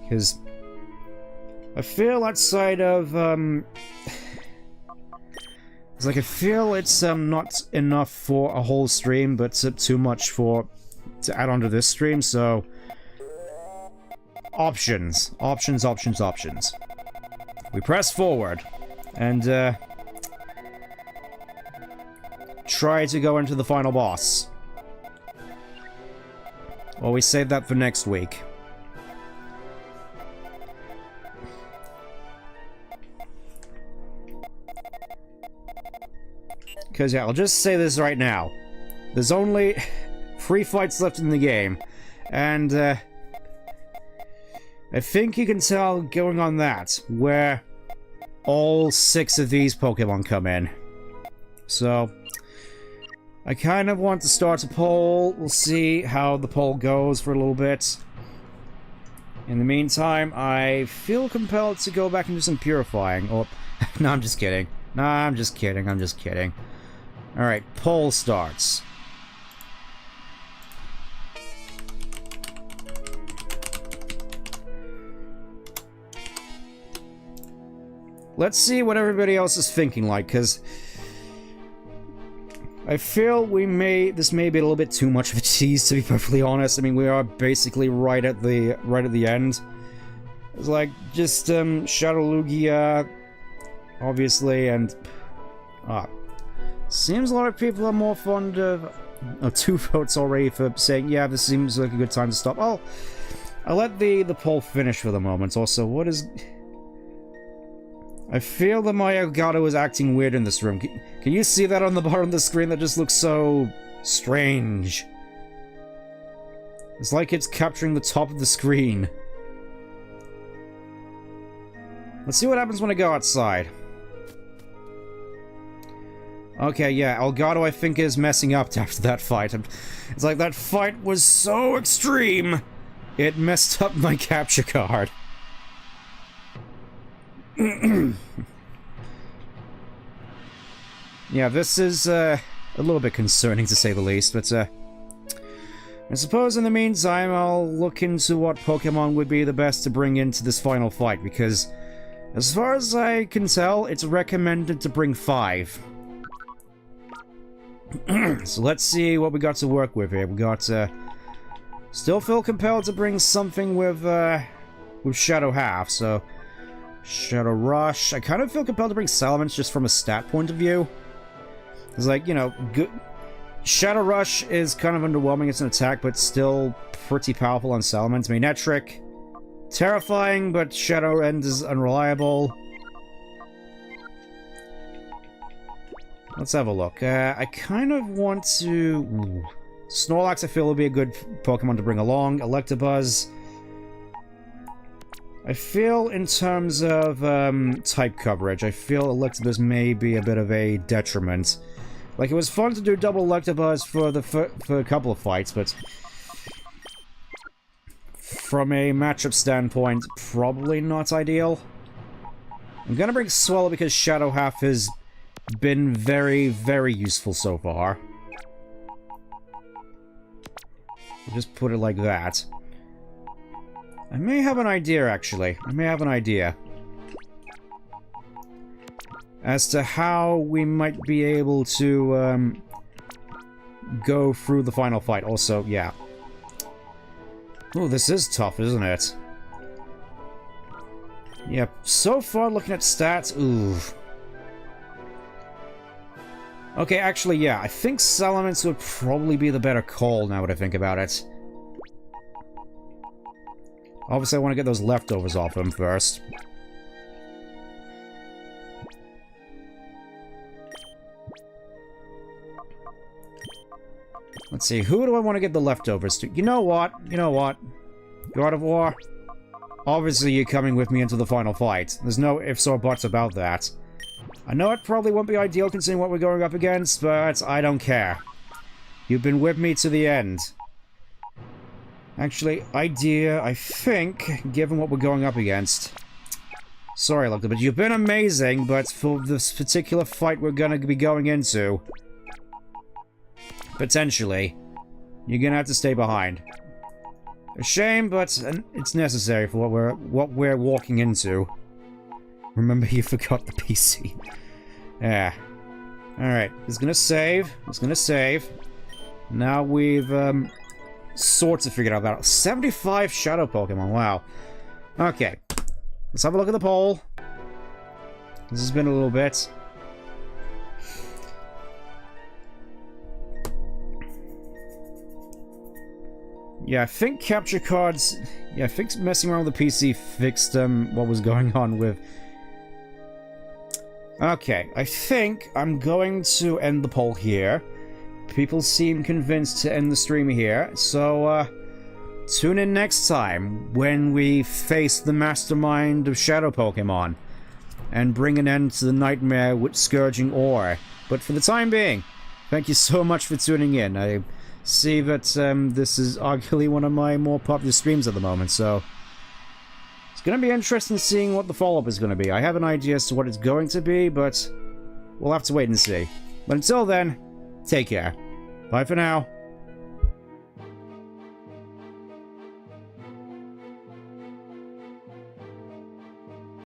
Because I feel outside of, it's like I feel it's not enough for a whole stream, but too much to add onto this stream, so options. We press forward and try to go into the final boss. Or we save that for next week. Because, yeah, I'll just say this right now. There's only 3 fights left in the game. And, I think you can tell going on that, where all 6 of these Pokemon come in. So, I kind of want to start a poll. We'll see how the poll goes for a little bit. In the meantime, I feel compelled to go back and do some purifying. Or, no, I'm just kidding. No, I'm just kidding. Alright, poll starts. Let's see what everybody else is thinking like, because I feel this may be a little bit too much of a tease, to be perfectly honest. I mean, we are basically right at the end. It's like just Shadow Lugia, obviously, and seems a lot of people are more fond of 2 votes already for saying, yeah, this seems like a good time to stop. I'll let the poll finish for the moment. Also, what is... I feel that my Elgato is acting weird in this room. Can you see that on the bottom of the screen? That just looks so strange. It's like it's capturing the top of the screen. Let's see what happens when I go outside. Okay, yeah, Elgato I think is messing up after that fight. It's like that fight was so extreme, it messed up my capture card. Yeah, this is a little bit concerning to say the least, but I suppose in the meantime I'll look into what Pokemon would be the best to bring into this final fight, because as far as I can tell, it's recommended to bring 5. So let's see what we got to work with here. We got, still feel compelled to bring something with Shadow Half, so Shadow Rush. I kind of feel compelled to bring Salamence just from a stat point of view. It's like, you know, good. Shadow Rush is kind of underwhelming as an attack, but still pretty powerful on Salamence. Manectric, terrifying, but Shadow End is unreliable. Let's have a look. I kind of want to... Ooh. Snorlax I feel would be a good Pokemon to bring along. Electabuzz. I feel in terms of type coverage, I feel Electabuzz may be a bit of a detriment. Like, it was fun to do double Electabuzz for a couple of fights, but from a matchup standpoint, probably not ideal. I'm gonna bring Swallow because Shadow Half has been very, very useful so far. We'll just put it like that. I may have an idea, actually. I may have an idea as to how we might be able to go through the final fight. Also, yeah. Oh, this is tough, isn't it? Yeah, so far looking at stats, ooh. Okay, actually, yeah, I think Salamence would probably be the better call now that I think about it. Obviously, I want to get those leftovers off him first. Let's see, who do I want to get the leftovers to? You know what? You know what? God of War? Obviously, you're coming with me into the final fight. There's no ifs or buts about that. I know it probably won't be ideal considering what we're going up against, but I don't care. You've been with me to the end. Actually, idea, I think, given what we're going up against. Sorry, Lucta, but you've been amazing, but for this particular fight we're gonna be going into, potentially, you're gonna have to stay behind. A shame, but it's necessary for what we're walking into. Remember, you forgot the PC. Yeah. Alright, it's gonna save. It's gonna save. Now we've, sort of figured out that. 75 Shadow Pokemon, wow. Okay. Let's have a look at the poll. This has been a little bit. Yeah, I think capture cards... Yeah, I think messing around with the PC fixed what was going on with... Okay, I think I'm going to end the poll here. People seem convinced to end the stream here, so tune in next time when we face the mastermind of Shadow Pokemon and bring an end to the nightmare with Scourging Ore. But for the time being, thank you so much for tuning in. I see that this is arguably one of my more popular streams at the moment, so it's going to be interesting seeing what the follow-up is going to be. I have an idea as to what it's going to be, but we'll have to wait and see. But until then, take care. Bye for now.